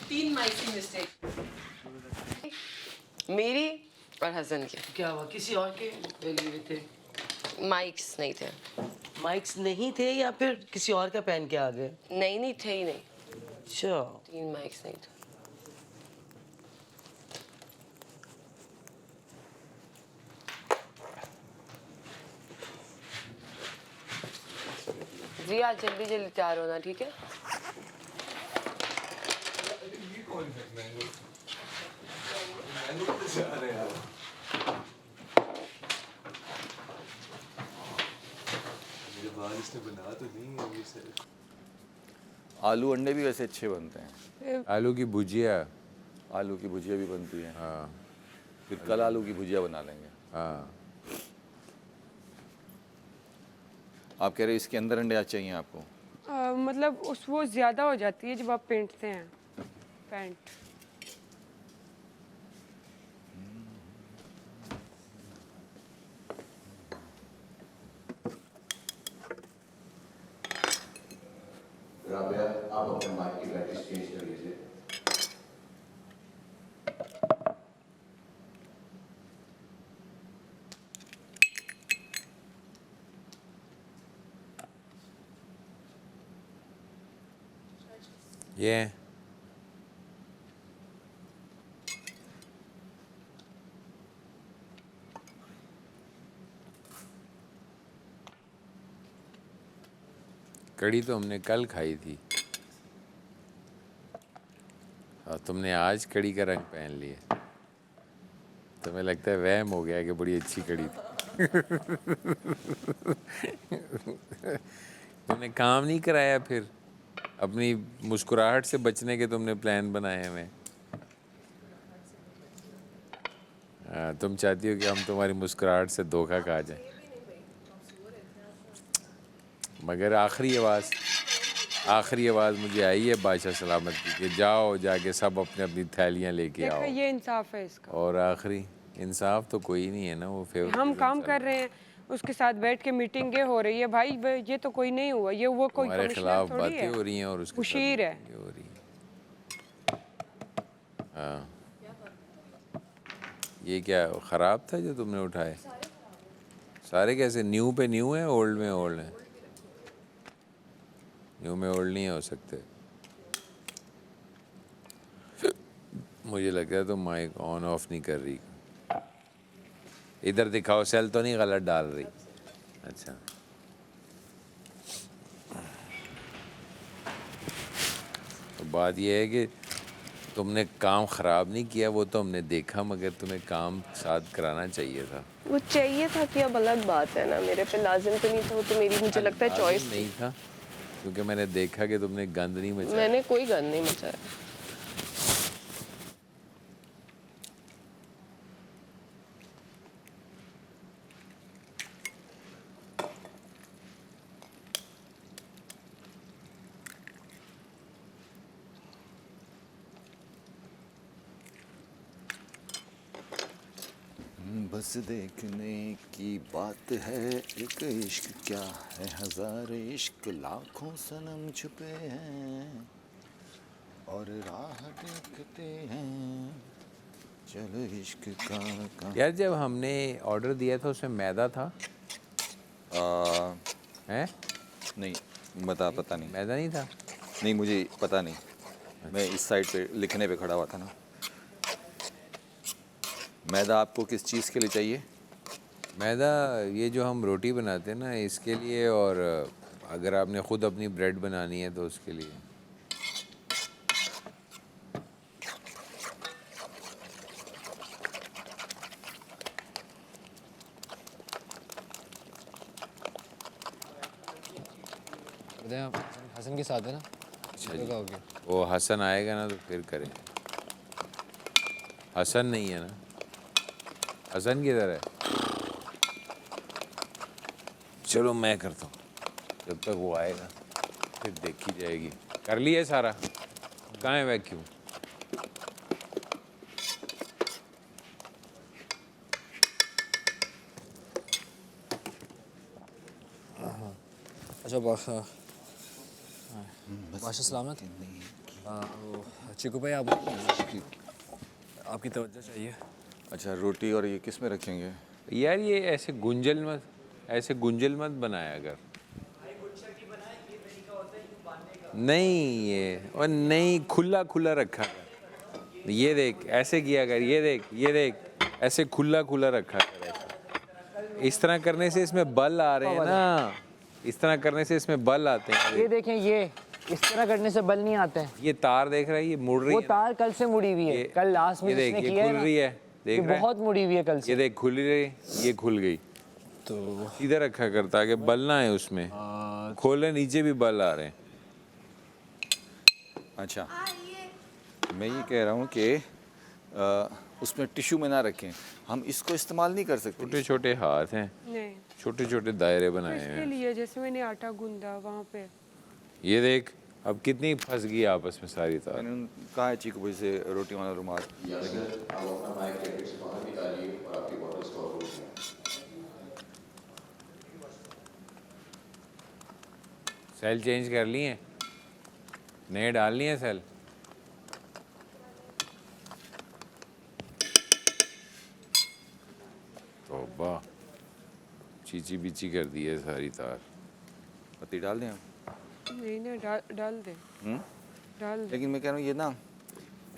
3 माइक मिस्टेक मेरी और हसन की। क्या हुआ, किसी और के लिए थे? माइक्स नहीं थे। माइक्स नहीं थे या फिर किसी और का पहन के आ गए? नहीं थे ही नहीं। अच्छा, 3 माइक्स नहीं थे। जी आज जल्दी जल्दी तैयार होना, ठीक है। आलू अंडे भी वैसे अच्छे बनते हैं। आलू की भुजिया, आलू की भुजिया भी बनती है। हाँ, फिर कल आलू की भुजिया बना लेंगे। हाँ। आप कह रहे हैं इसके अंदर अंडे आज चाहिए आपको? मतलब उस वो ज़्यादा हो जाती है जब आप पेंटते हैं पैंट। राबिया आप अपने माइक की प्रैक्टिस चेंज कर लीजिए। ये कड़ी तो हमने कल खाई थी और तुमने आज कड़ी का रंग पहन लिया। तुम्हें लगता है वहम हो गया कि बड़ी अच्छी कड़ी थी। तुमने काम नहीं कराया फिर अपनी मुस्कुराहट से बचने के तुमने प्लान बनाए हुए। तुम चाहती हो कि हम तुम्हारी मुस्कुराहट से धोखा खा जाएं। मगर आखिरी आवाज़ मुझे आई है बादशाह सलामत की कि जाओ जाके सब अपने अपनी थैलियाँ लेके आओ। ये इंसाफ है इसका। और आखिरी इंसाफ तो कोई नहीं है ना, वो फेवरेट हम काम कर रहे हैं, उसके साथ बैठ के मीटिंगें हो रही है भाई, ये तो कोई नहीं हुआ, ये वो कोई हमारे कमिश्नर खिलाफ थोड़ी बातें है, हो रही हैं और उसके मुशीर है। साथ हो रही है। हाँ, ये क्या ख़राब था जो तुमने उठाए? सारे कैसे? न्यू पे न्यू है, ओल्ड में ओल्ड है? न्यू में ओल्ड नहीं हो सकते। मुझे लगता है तुम माइक ऑन ऑफ नहीं कर रही। इधर दिखाओ, सेल तो नहीं गलत डाल रही? अच्छा, तो बात यह है कि तुमने काम ख़राब नहीं किया, वो तो हमने देखा, मगर तुम्हें काम साथ कराना चाहिए था। वो चाहिए था कि अब अलग बात है ना, मेरे पे लाजिम तो नहीं था, वो तो मेरी मुझे लगता है चॉइस नहीं था, क्योंकि मैंने देखा कि तुमने गंद नहीं मचाया। मैंने कोई गंद नहीं मचाया। बस देखने की बात है, एक इश्क क्या है, हजार इश्क लाखों सनम छुपे हैं और राह देखते हैं, चलो इश्क का। यार जब हमने ऑर्डर दिया था उसमें मैदा था? हैं? नहीं पता नहीं। मैदा नहीं था? नहीं मुझे पता नहीं, मैं इस साइड पे लिखने पे खड़ा हुआ था ना। मैदा आपको किस चीज़ के लिए चाहिए? मैदा ये जो हम रोटी बनाते हैं ना, इसके लिए, और अगर आपने ख़ुद अपनी ब्रेड बनानी है तो उसके लिए। बताएं आप हसन के साथ है ना? अच्छा तो क्या हो गया? वो हसन आएगा ना तो फिर करें। हसन नहीं है ना? हसन किधर है? चलो मैं करता हूँ, जब तक वो आएगा फिर देखी जाएगी। कर लिया सारा? कहाँ है वैक्यूम? अच्छा बादशाह सलामत। चिकू भाई आपकी तवज्जो चाहिए। अच्छा, रोटी और ये किस में रखेंगे? यार ये ऐसे गुंजल मत बनाया अगर। नहीं ये, और नहीं, खुला खुला रखा कर। ये देख ऐसे किया कर, ये देख ऐसे खुला खुला रखा कर। ऐसे इस तरह करने से इसमें बल आ रहे हैं ना, इस तरह करने से इसमें बल आते हैं। ये देखें, ये इस तरह करने से बल नहीं आते हैं। ये तार देख रहा है, ये मुड़ रही है। वो तार कल से मुड़ी हुई है, कल लास्ट में जिसने किया है खुल रही है, देख रहा है? बहुत मुड़ी हुई है कल से। ये देख खुल रही, ये खुल गई। तो इधर रखा करता है कि बल ना है उसमें। खोले नीचे भी बल आ रहे हैं। अच्छा, मैं ये कह रहा हूँ कि उसमें टिश्यू में ना रखें, हम इसको इस्तेमाल नहीं कर सकते। छोटे छोटे हाथ हैं, नहीं, छोटे छोटे दायरे बनाए इसके हैं। लिए जैसे मैंने आटा गूंदा वहाँ पे। ये देख अब कितनी फंस गई आपस में सारी तार। मैंने कहा है चीकू भाई से रोटी वाला रुमाल। सेल चेंज कर लिए? नए डालनी है सेल। तौबा, चीची बीची कर दी है सारी तार। पत्ती डाल दें हम? नहीं ना, डाल दे, डाल दे। लेकिन मैं कह रहा हूँ ये ना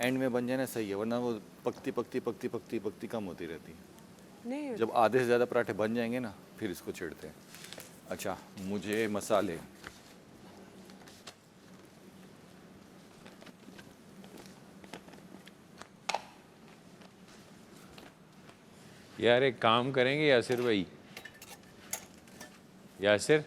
एंड में बन जाए ना सही है, वरना वो पकती पकती पकती पकती पकती कम होती रहती है। नहीं जब आधे से ज़्यादा पराठे बन जाएंगे ना फिर इसको छेड़ते हैं। अच्छा, मुझे मसाले, यार एक काम करेंगे यासिर भाई, यासिर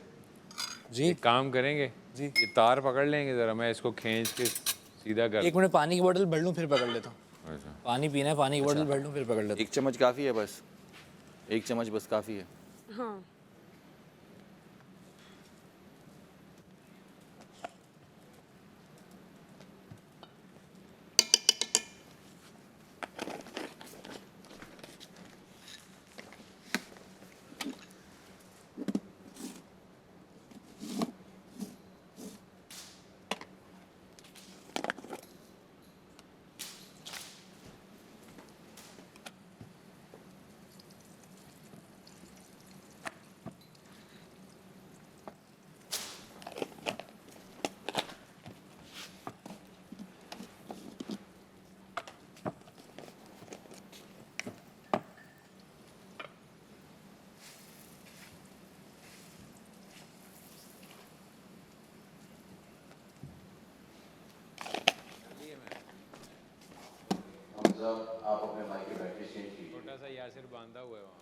जी एक काम करेंगे जी, ये तार पकड़ लेंगे ज़रा, मैं इसको खींच के सीधा कर। 1 मिनट पानी की बोतल भर लूँ फिर पकड़ लेता हूँ। अच्छा, पानी पीना है, पानी की बोतल भर लूँ फिर पकड़ लेता 1 चम्मच काफ़ी है बस, 1 चम्मच बस काफ़ी है। हाँ, आप अपने माइक की बैटरी चेंज कीजिए। छोटा सा यासिर बांधा हुआ है वहाँ।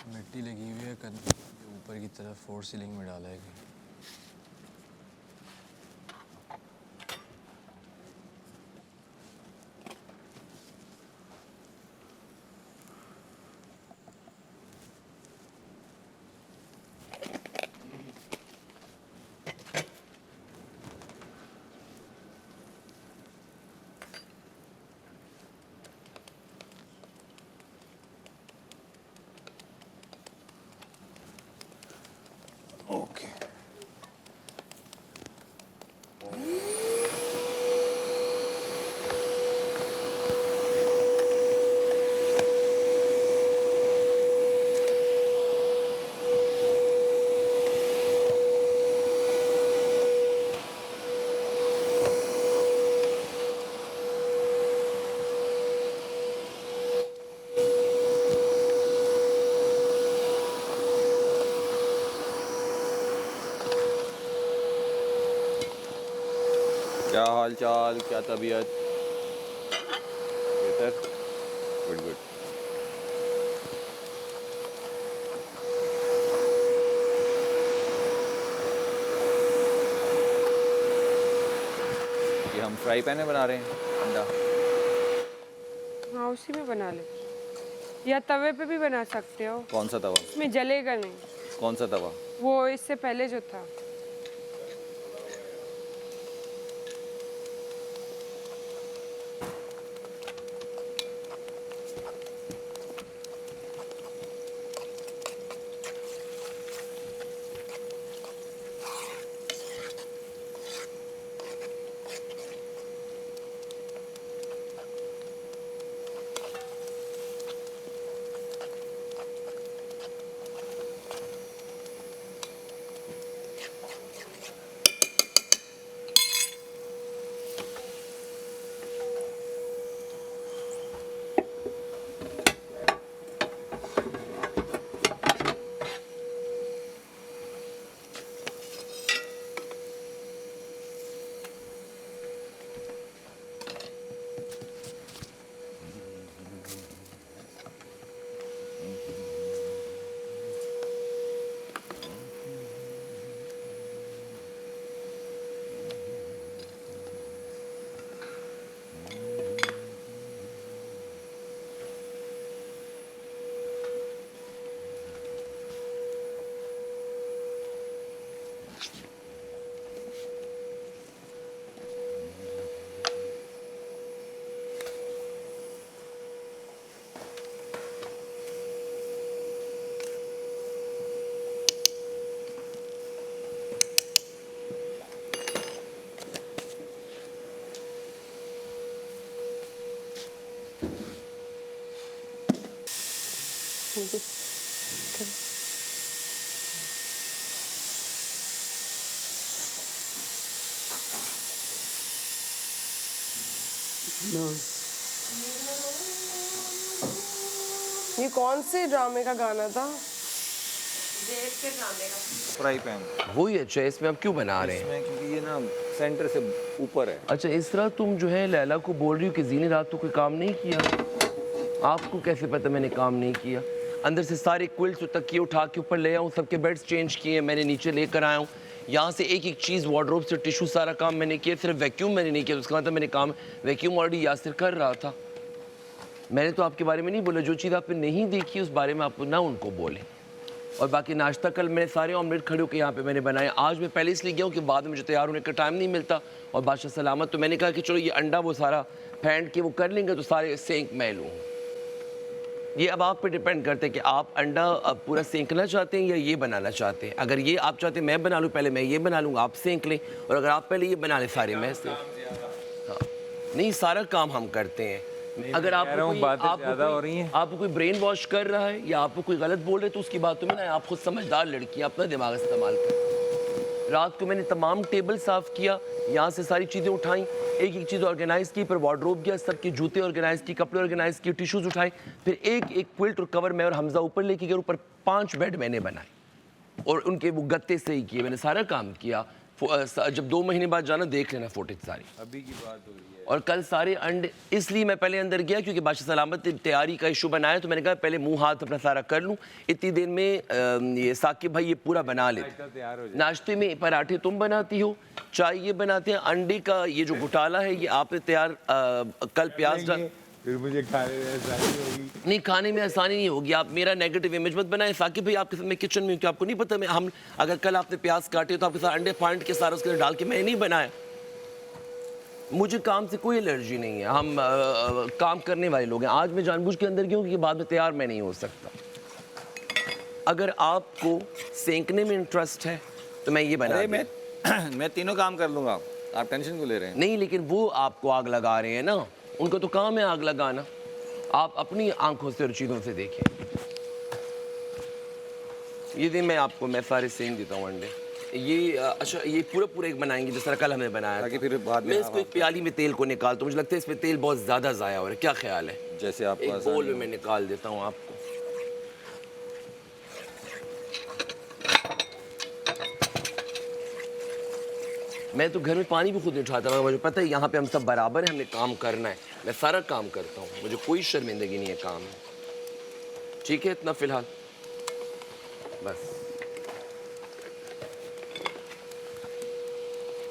मिट्टी लगी हुई है कंधे के ऊपर की तरफ, 4 सीलिंग में डाला है कहीं। ओके, क्या हाल चाल, क्या तबीयत? बेहतर, गुड गुड। ये हम फ्राई पैन में बना रहे हैं अंडा। हाँ, उसी में बना ले, या तवे पे भी बना सकते हो। कौन सा तवा? इसमें जलेगा नहीं। कौन सा तवा? वो इससे पहले जो था। जल्दी ये कौन से ड्रामे का गाना था? फ्राई पैन वही अच्छा है, इसमें आप क्यों बना रहे हैं? इसमें क्योंकि ये ना सेंटर से ऊपर है। अच्छा, इस तरह तुम जो है लैला को बोल रही हो कि जी ने रात को कोई काम नहीं किया। आपको कैसे पता मैंने काम नहीं किया? अंदर से सारे क्विल्ट्स तकिए उठा के ऊपर ले आऊँ, सबके बेड्स चेंज किए, मैंने नीचे लेकर आया हूँ। यहाँ से एक एक चीज़ वार्डरोब से टिशू सारा काम मैंने किया, सिर्फ वैक्यूम मैंने नहीं किया। उसका मतलब मैंने काम वैक्यूम ऑलरेडी यासिर कर रहा था। मैंने तो आपके बारे में नहीं बोला, जो चीज़ आपने नहीं देखी उस बारे में आप ना उनको बोलें। और बाकी नाश्ता कल मैंने सारे ऑमलेट खड़े होकर यहाँ पे मैंने बनाए। आज मैं पहले इसलिए गया हूँ कि बाद में मुझे तैयार होने का टाइम नहीं मिलता और बादशाह सलामत, तो मैंने कहा कि चलो ये अंडा वो सारा फेंट के वो कर लेंगे तो सारे सेंक मैं लूँ। ये अब आप पे डिपेंड करते हैं कि आप अंडा अब पूरा सेंकना चाहते हैं या ये बनाना चाहते हैं। अगर ये आप चाहते हैं मैं बना लूँ, पहले मैं ये बना लूँगा, आप सेंक लें, और अगर आप पहले ये बना लें सारे मैं से। हाँ नहीं, सारा काम हम करते हैं। अगर आपको कोई ब्रेन वॉश कर रहा है या आपको कोई गलत बोल रहे तो उसकी बातों में ना, आप खुद समझदार लड़की, अपना दिमाग इस्तेमाल करें। रात को मैंने तमाम टेबल साफ़ किया, यहाँ से सारी चीज़ें उठाई, एक एक चीज़ ऑर्गेनाइज़ की, फिर वार्डरोब गया, सबके जूते ऑर्गेनाइज़ की, कपड़े ऑर्गेनाइज़ किए, टिश्यूज़ उठाए, फिर एक एक क्विल्ट और कवर मैं और हमजा ऊपर लेके गए, ऊपर 5 बेड मैंने बनाए और उनके वो गत्ते से ही किए। मैंने सारा काम किया। जब 2 महीने बाद जाना देख लेना फुटेज सारी। अभी की बात हो रही है। और कल सारे अंडे, इसलिए मैं पहले अंदर गया क्योंकि बादशाह सलामत ने तैयारी का इशू बनाया, तो मैंने कहा पहले मुंह हाथ अपना सारा कर लूँ, इतनी देर में ये साकिब भाई ये पूरा बना लेते। नाश्ते में पराठे तुम बनाती हो, चाय ये बनाते हैं, अंडे का ये जो घोटाला है ये आपने तैयार कल प्याज डाल, फिर मुझे खाने में आसानी होगी। नहीं खाने में आसानी नहीं होगी। आप मेरा नेगेटिव इमेज मत बनाएं। साकिब भाई आपके साथ मैं किचन में हूँ, क्या आपको नहीं पता? मैं हम अगर कल आपने प्याज काटे तो आपके साथ अंडे फाड़ के सारा उसके अंदर डाल के मैंने नहीं बनाया। मुझे काम से कोई एलर्जी नहीं है, हम काम करने वाले लोग हैं। आज मैं जानबूझ के अंदर क्यों, क्योंकि बाद में तैयार मैं नहीं हो सकता। अगर आपको सेंकने में इंटरेस्ट है तो मैं ये बना मैं तीनों काम कर लूँगा, आप टेंशन क्यों ले रहे हैं? नहीं, लेकिन वो आपको आग लगा रहे हैं ना, उनको तो काम है आग लगाना। आप अपनी आंखों से और चीज़ों से देखें। ये दिन मैं सारे सेंक देता हूँ अंडे। ये अच्छा, ये पूरा एक बनाएंगे जिस तरह कल हमने बनाया ताकि फिर बाद में मैं इसको एक प्याली में तेल को निकालता हूँ। मुझे लगता है इसमें तेल बहुत ज़्यादा ज़ाया हो रहा है, क्या ख्याल है? जैसे आपको एक बोल में मैं निकाल देता हूँ आपको। मैं तो घर में पानी भी खुद नहीं उठाता हूँ, मुझे पता है यहाँ पे हम सब बराबर हैं, हमने काम करना है। मैं सारा काम करता हूँ, मुझे कोई शर्मिंदगी नहीं है काम में। ठीक है, इतना फ़िलहाल बस।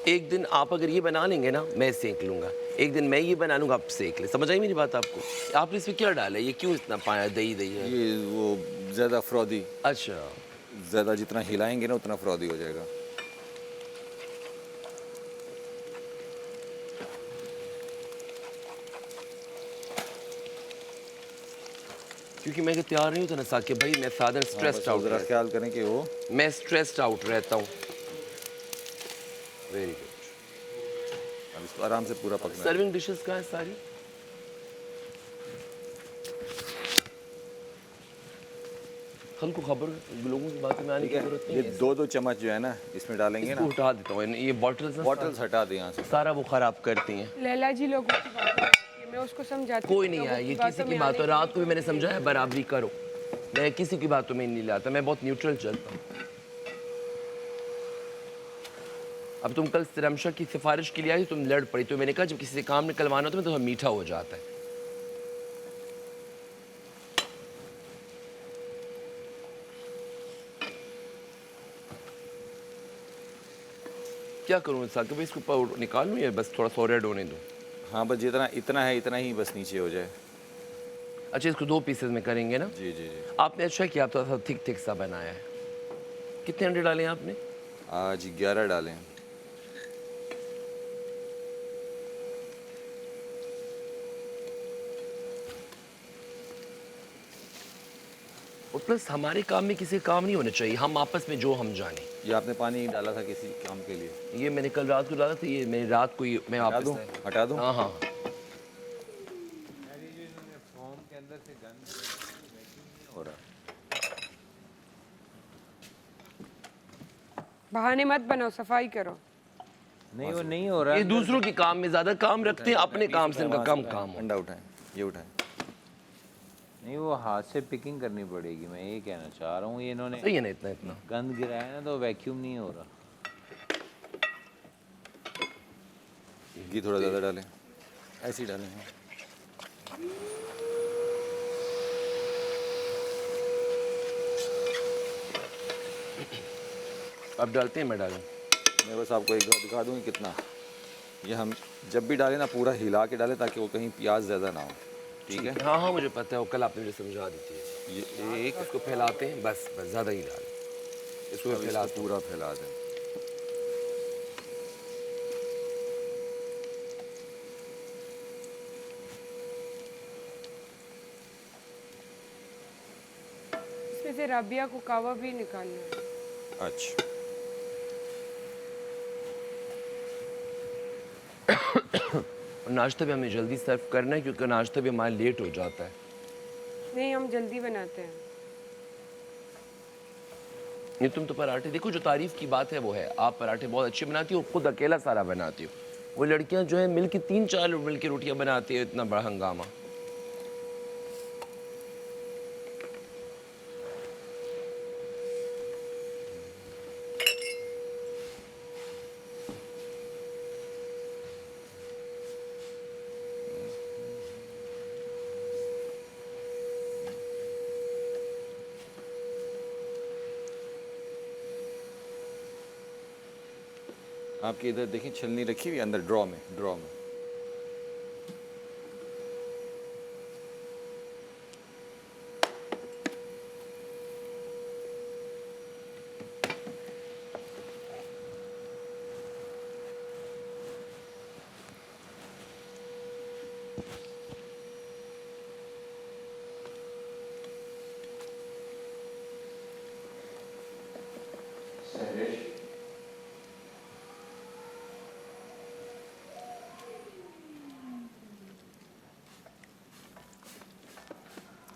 एक दिन आप अगर ये बना लेंगे ना, मैं सेंक लूँगा। एक दिन मैं ये बना लूँगा, आप सेंक ले। समझ आई मेरी बात आपको? आपने इसमें क्या डाला है? ये क्यों इतना पाया दही है? ये वो ज़्यादा फ्रॉदी। अच्छा, ज़्यादा जितना हिलाएंगे ना उतना फ्रॉदी हो जाएगा। क्योंकि मैं तैयार नहीं होता ना साकिब भाई, मैं सादर स्ट्रेस्ड आउट। ज़रा ख्याल करें कि वो मैं स्ट्रेस्ड आउट रहता हूँ। Very good. अब इसको आराम से पूरा पकना है। सर्विंग डिशेस कहाँ है सारी? कल को खबर लोगों की बातों में आने की जरूरत नहीं ये है। 2-2 चम्मच जो है ना इसमें डालेंगे ना, हटा देता हूँ। ये बॉटल्स हटा दें यहाँ से। सारा वो खराब करती हैं। लैला जी लोगों की बात है, मैं उसको समझाती कोई नहीं है, ये किसी की बात हो। रात को भी मैंने समझाया बराबरी करो, मैं किसी की बातों में नहीं लाता, मैं बहुत न्यूट्रल चलता हूँ। अब तुम कल रमशा की सिफारिश के लिए आई, तुम लड़ पड़ी, तो मैंने कहा जब किसी से काम निकलवाना तो थोड़ा मीठा हो जाता है। क्या करूँ साकिब, इसको निकाल लूँ या बस थोड़ा सा रेड होने दूँ? हाँ बस जितना इतना है इतना ही बस नीचे हो जाए। अच्छा, इसको 2 पीसेस में करेंगे ना? जी जी जी। आपने अच्छा किया, आप थोड़ा सा थिक सा बनाया है। कितने अंडे डाले हैं आपने? आज 11 डालें। और प्लस हमारे काम में किसी काम नहीं होना चाहिए, हम आपस में जो हम जाने। ये आपने पानी डाला था किसी काम के लिए? ये मैंने कल रात को डाला था, ये मैं रात को मैं हटा दूँ? हटा दूँ? हाँ हाँ। हो रहा बहाने मत बनाओ, सफाई करो। नहीं वो नहीं हो रहा ये दूसरों के काम में ज्यादा काम रखते हैं, अपने काम से इनका कम काम हो। अंडा उठाएं, ये उठाएं। नहीं वो हाथ से पिकिंग करनी पड़ेगी, मैं ये कहना चाह रहा हूँ। ये इन्होंने सही है ना, इतना इतना गंद गिराया है ना तो वैक्यूम नहीं हो रहा। घी थोड़ा ज़्यादा डालें, ऐसे ही डालें। हाँ। अब डालते हैं, मैं डालूं? मैं बस आपको एक बार दिखा दूँ कि कितना। ये हम जब भी डालें ना पूरा हिला के डालें ताकि वो कहीं प्याज ज़्यादा ना हो। ठीक है। हाँ हाँ मुझे पता है, वो कल आपने मुझे समझा दी थी। ये एक इसको फैलाते हैं, बस बस ज़्यादा ही डाल, इसको फैला पूरा फैला दें। इसमें से राबिया को कावा भी निकालना है। अच्छा और नाश्ता भी हमें जल्दी सर्व करना है क्योंकि नाश्ता भी हमारा लेट हो जाता है। नहीं, हम जल्दी बनाते हैं। ये तुम तो पराठे देखो, जो तारीफ की बात है वो है, आप पराठे बहुत अच्छे बनाती हो, खुद अकेला सारा बनाती हो। वो लड़कियां जो है मिलके 3-4 मिलके रोटियां बनाती है, इतना बड़ा हंगामा। आपकी इधर देखिए छलनी रखी हुई अंदर ड्रॉ में, ड्रॉ में।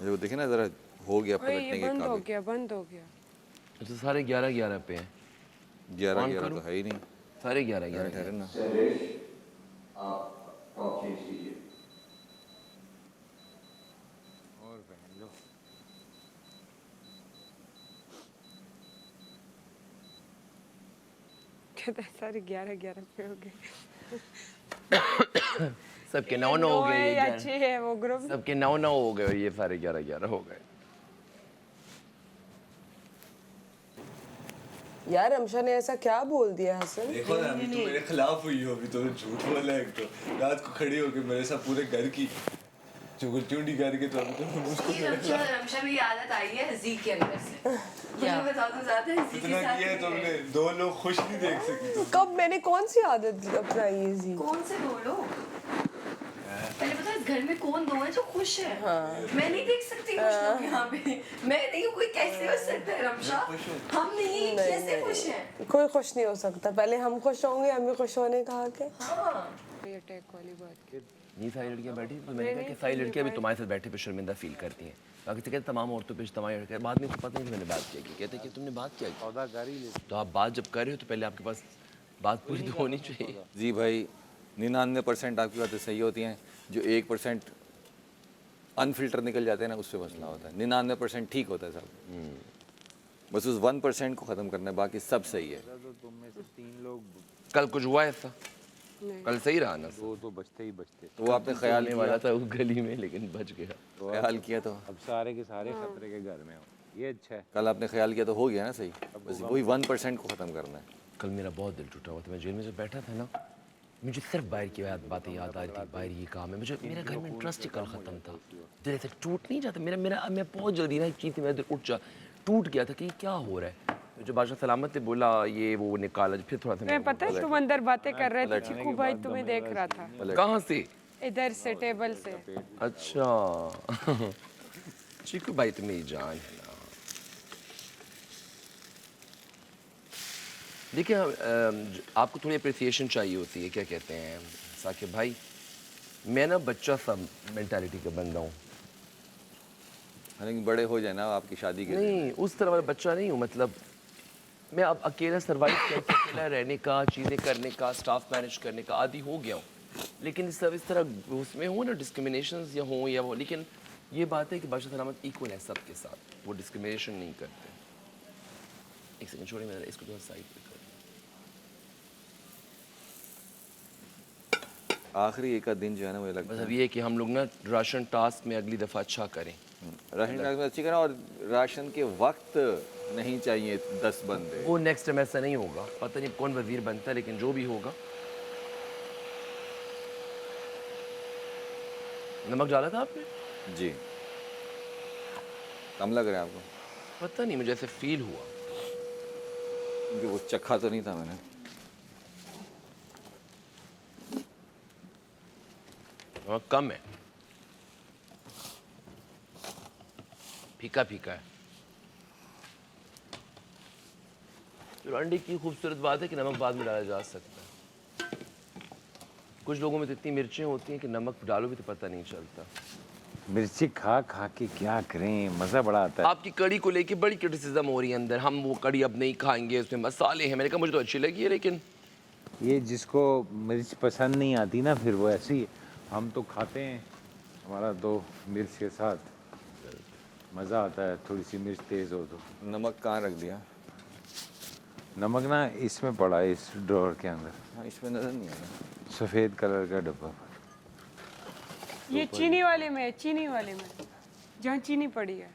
वो देखिए ना ज़रा हो गया ओए, पलटने ये के बंद हो काबिल। गया, बंद हो गया। तो सारे 11-11 पे हैं। 11 तो है ही नहीं। सारे 11-11 ठहरे ना। और पहन लो। कहता है सारे 11-11 पे हो गए। सबके 9-9 हो गए, ये ये अच्छे है वो ग्रुप। सबके 9-9 हो गए, ये सारे 11-11 हो गए। यार अमशा ने ऐसा क्या बोल दिया हसन? देखो ना अभी तो मेरे खिलाफ हुई हो, अभी तो झूठ बोला है। एक तो रात को खड़ी होके मेरे साथ पूरे घर की चुगलचुंडी करके तो अभी तो उसको रमशा भी आदत आई है जी के अंदर से। क्या बता दूं, ज्यादा जी के इतना साथ किया है तुमने, दो लोग खुश नहीं देख सकी तुम। कब मैंने कौन सी आदत अपनाई है जी? कौन से दो लोग? पहले पता है इस घर में कौन दो है जो खुश है? मैं नहीं देख सकती कुछ लोग यहाँ पे। मैं नहीं हूँ, कोई कैसे हो सकता है रमशा? हम नहीं, कैसे खुश हैं? कोई खुश नहीं हो सकता। पहले हम खुश होंगे, हमें खुश होने कहा के। ये अटैक वाली बात। ये सारी लड़कियां बैठी, तो मैंने कहा कि सारी लड़कियां भी तुम्हारे साथ बैठे पे शर्मिंदा फील करती हैं। बाकी तो कहते तमाम औरतों पे तमाम लड़कियां, बाद में तो पता नहीं मैंने बात किया कि कहते कि तुमने बात क्या की। सौदा कर ही ले। तो आप बात जब कर रहे हो तो पहले आपके पास बात पूरी तो होनी चाहिए। जी भाई 99% आपकी बातें सही होती हैं, जो 1% अनफिल्टर निकल जाते हैं ना उससे मसला होता है। 99% ठीक होता है सब। बस उस 1% को ख़त्म करना है, बाकी सब सही है। तो तुम में से 3 लोग, कल कुछ हुआ ऐसा? कल सही रहा ना? 2 तो बचते ही बचते। तो वो आपने ख्याल आने वाला था उस गली में, लेकिन बच गया। ख्याल किया तो अब सारे के सारे खतरे के घर में हो, ये अच्छा है। कल आपने ख्याल किया तो हो गया ना सही। बस वही 1% को ख़त्म करना है। कल मेरा बहुत दिल टूटा हुआ था, मैं जेल में जब बैठा था ना, मुझे सिर्फ बाहर की बातें याद आ रही थी। बाहर ये काम है, मुझे मेरा घर में इंटरेस्ट ही कल ख़त्म था। दिल ऐसे टूट नहीं जाता मेरा मेरा मैं बहुत जल्दी ना एक चीज़ थी, मेरा दिल टूट गया था कि क्या हो रहा है। जो बादशाह सलामत ने बोला ये वो निकाला, फिर थोड़ा सा मैं पता है तुम अंदर बातें कर रहे थे, चिकू भाई तुम्हें देख रहा था कहाँ से? इधर से, टेबल से। अच्छा चिकू भाई तो मेरी जान है ना। देखिए आपको थोड़ी अप्रिसिएशन चाहिए होती है, क्या कहते हैं साकिब भाई, मैं ना बच्चा सा मेंटालिटी का बंदा हूँ। लेकिन बड़े हो जाए ना आपकी शादी के नहीं उस तरह वाला बच्चा नहीं हूँ, मतलब मैं अब अकेला सर्वाइव करके अकेला रहने का, चीज़ें करने का, स्टाफ मैनेज करने का आदी हो गया हूँ। लेकिन सब इस तरह उसमें हो ना डिस्क्रिमिनेशन या हो या वो, लेकिन ये बात है कि बादशाह सलामत इक्वल है सबके साथ, वो डिस्क्रिमिनेशन नहीं करते। एक सेकंड छोड़िए, मैं इसको थोड़ा साइड पे कर। आखिरी एक का दिन जो है ना मुझे लगता बस है अब ये है कि हम लोग ना राशन टास्क में अगली दफ़ा अच्छा करें। राशन टास्क में अच्छी करना, और राशन के वक्त नहीं चाहिए 10 बंदे। वो नेक्स्ट टाइम ऐसा नहीं होगा, पता नहीं कौन वजीर बनता है, लेकिन जो भी होगा। नमक डाला था आपने? जी, कम लग रहा है आपको? पता नहीं, मुझे ऐसे फील हुआ। क्योंकि वो चखा तो नहीं था मैंने। नमक कम है, फीका फीका है। तो अंडे की खूबसूरत बात है कि नमक बाद में डाला जा सकता है। कुछ लोगों में तो इतनी मिर्चें होती हैं कि नमक डालो भी तो पता नहीं चलता। मिर्ची खा खा के क्या करें, मज़ा बड़ा आता है। आपकी कड़ी को लेके बड़ी क्रिटिसिज्म हो रही है अंदर, हम वो कड़ी अब नहीं खाएंगे, उसमें मसाले हैं। मैंने कहा मुझे तो अच्छी लगी है, लेकिन ये जिसको मिर्च पसंद नहीं आती ना, फिर वो ऐसी है। हम तो खाते हैं, हमारा तो मिर्च के साथ मज़ा आता है, थोड़ी सी मिर्च तेज़ हो तो। नमक कहाँ रख दिया? नमक ना इसमें पड़ा है, इस ड्रॉर के अंदर। हाँ, इसमें नज़र नहीं आ रहा। सफ़ेद कलर का डब्बा। ये चीनी वाले में है, चीनी वाले में जहाँ चीनी पड़ी है।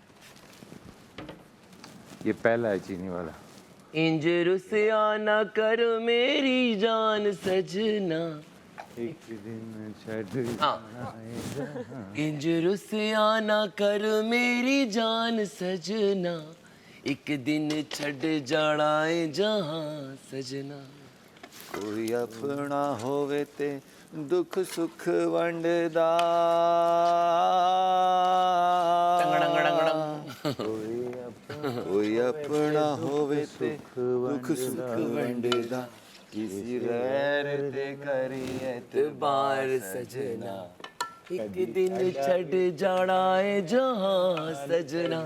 ये पहला है चीनी वाला। इंजर से आना कर मेरी जान सजना, एक दिन छड़ इंजर से आना कर मेरी जान सजना, एक दिन छड़ जाना है जहाँ सजना। कोई अपना होवे ते दुख सुख वंडदा, कोई अपना होवे ते दुख सुख वंडदा, किसी गैर ते करी एतबार सजना, एक दिन छड़ जाना है जहाँ सजना।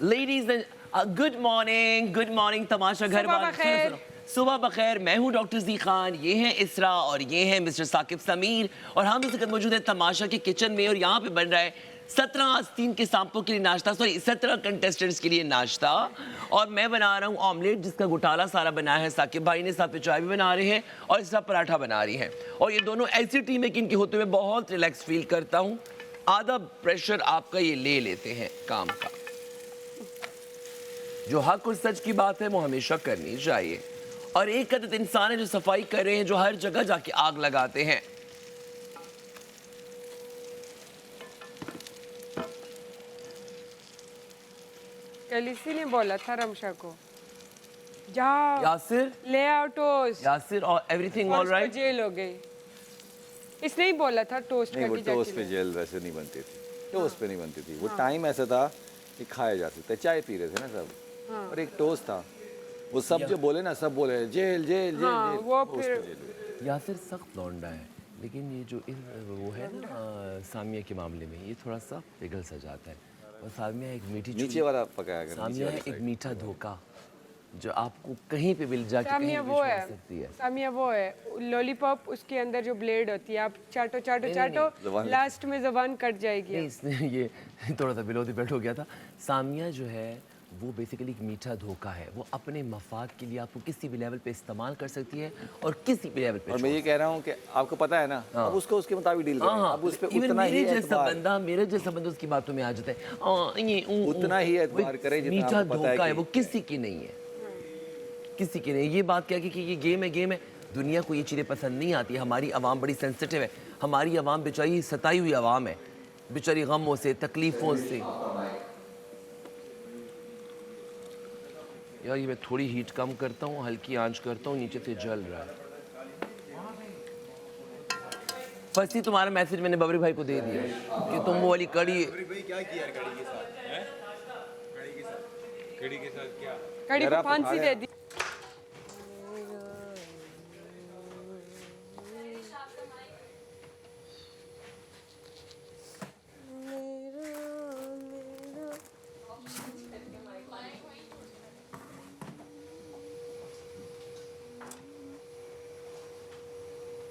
Ladies and good morning तमाशा घर वाले। सुनो, सुबह बखैर। मैं हूँ डॉक्टर जी खान, ये हैं इसरा और ये हैं मिस्टर साकिब समीर, और हम इस वक्त मौजूद है तमाशा के किचन में, और यहाँ पे बन रहा है 17 आस्तीन के सांपों के लिए नाश्ता, सॉरी 17 कंटेस्टेंट्स के लिए नाश्ता। और मैं बना रहा हूँ ऑमलेट, जिसका घोटाला सारा बनाया है साकिब भाई ने, साथ में चाय भी बना रहे हैं और इसरा पराठा बना रही हैं। और ये दोनों ऐसी टीम है कि इनके होते हुए बहुत रिलैक्स फील करता हूँ। आधा प्रेशर आपका ये ले लेते हैं काम का। जो हक और सच की बात है वो हमेशा करनी चाहिए। और एक अदद इंसान है जो सफाई कर रहे हैं, जो हर जगह जाके आग लगाते हैं। कल इसीलिए बोला था रमशा को, जाओ यासिर, ले आओ टोस्ट। यासिर, और एवरीथिंग ऑल राइट? जेल हो गई। इसने ही बोला था टोस्ट नहीं, वो करके टोस्ट जाके पे जेल वैसे नहीं बनती थी, टोस्ट पे नहीं बनती थी। वो टाइम ऐसा था कि खाया जा सकता है, चाय पी रहे थे ना सब, और एक टोस्ट था। वो सब जो बोले ना, सब बोले जेल जेल जेल हाँ, जेल, वो टोस्ट फिर- पे जेल हुई। यासिर सख्त लौंडा है, लेकिन ये जो वो है ना सामिया के मामले में, ये थोड़ा सा पिघल सा जाता है। और सामिया एक मीठी नीचे वाला पकाया कर, नीचे सामिया वाली है एक साइड। मीठा धोखा, जो आपको कहीं पे मिल जाके कहीं सामिया भी वो छोड़ है, सकती है। सामिया वो है लॉलीपॉप, उसके अंदर जो ब्लेड होती है, आप चाटो चाटो नहीं, चाटो, ज़ुबान- लास्ट में ज़बान कट जाएगी। नहीं, इसने ये थोड़ा सा बिलो द बेल्ट हो गया था। सामिया जो है वो बेसिकली एक मीठा धोखा है, वो अपने मफाद के लिए आपको किसी भी लेवल पे इस्तेमाल कर सकती है और किसी भी लेवल पे और मैं ये कह रहा हूँ कि आपको पता है ना, अब उसको उसके मुताबिक डील करें। हाँ, अब उस पे इवन उतना ही मेरे जैसा एतबार, बंदा, मेरे जैसा बंदा उसकी बातों में आ जाता है। उतना ही एतबार करे जितना मीठा आपको पता है धोखा है, कि- वो किसी की नहीं है, किसी की नहीं। ये बात क्या कि ये गेम है, गेम है। दुनिया को ये चीज़ें पसंद नहीं आती। हमारी आवाम बड़ी सेंसिटिव है, हमारी आवाम बेचारी सताई हुई आवाम है, बेचारी गमों से, तकलीफ़ों से। यार ये मैं थोड़ी हीट कम करता हूँ, हल्की आंच करता हूँ, नीचे से जल रहा है। फर्स्ट तुम्हारा मैसेज मैंने बबरी भाई को दे दिया कि तुम वो वाली कड़ी कड़ी को फांसी दे दी।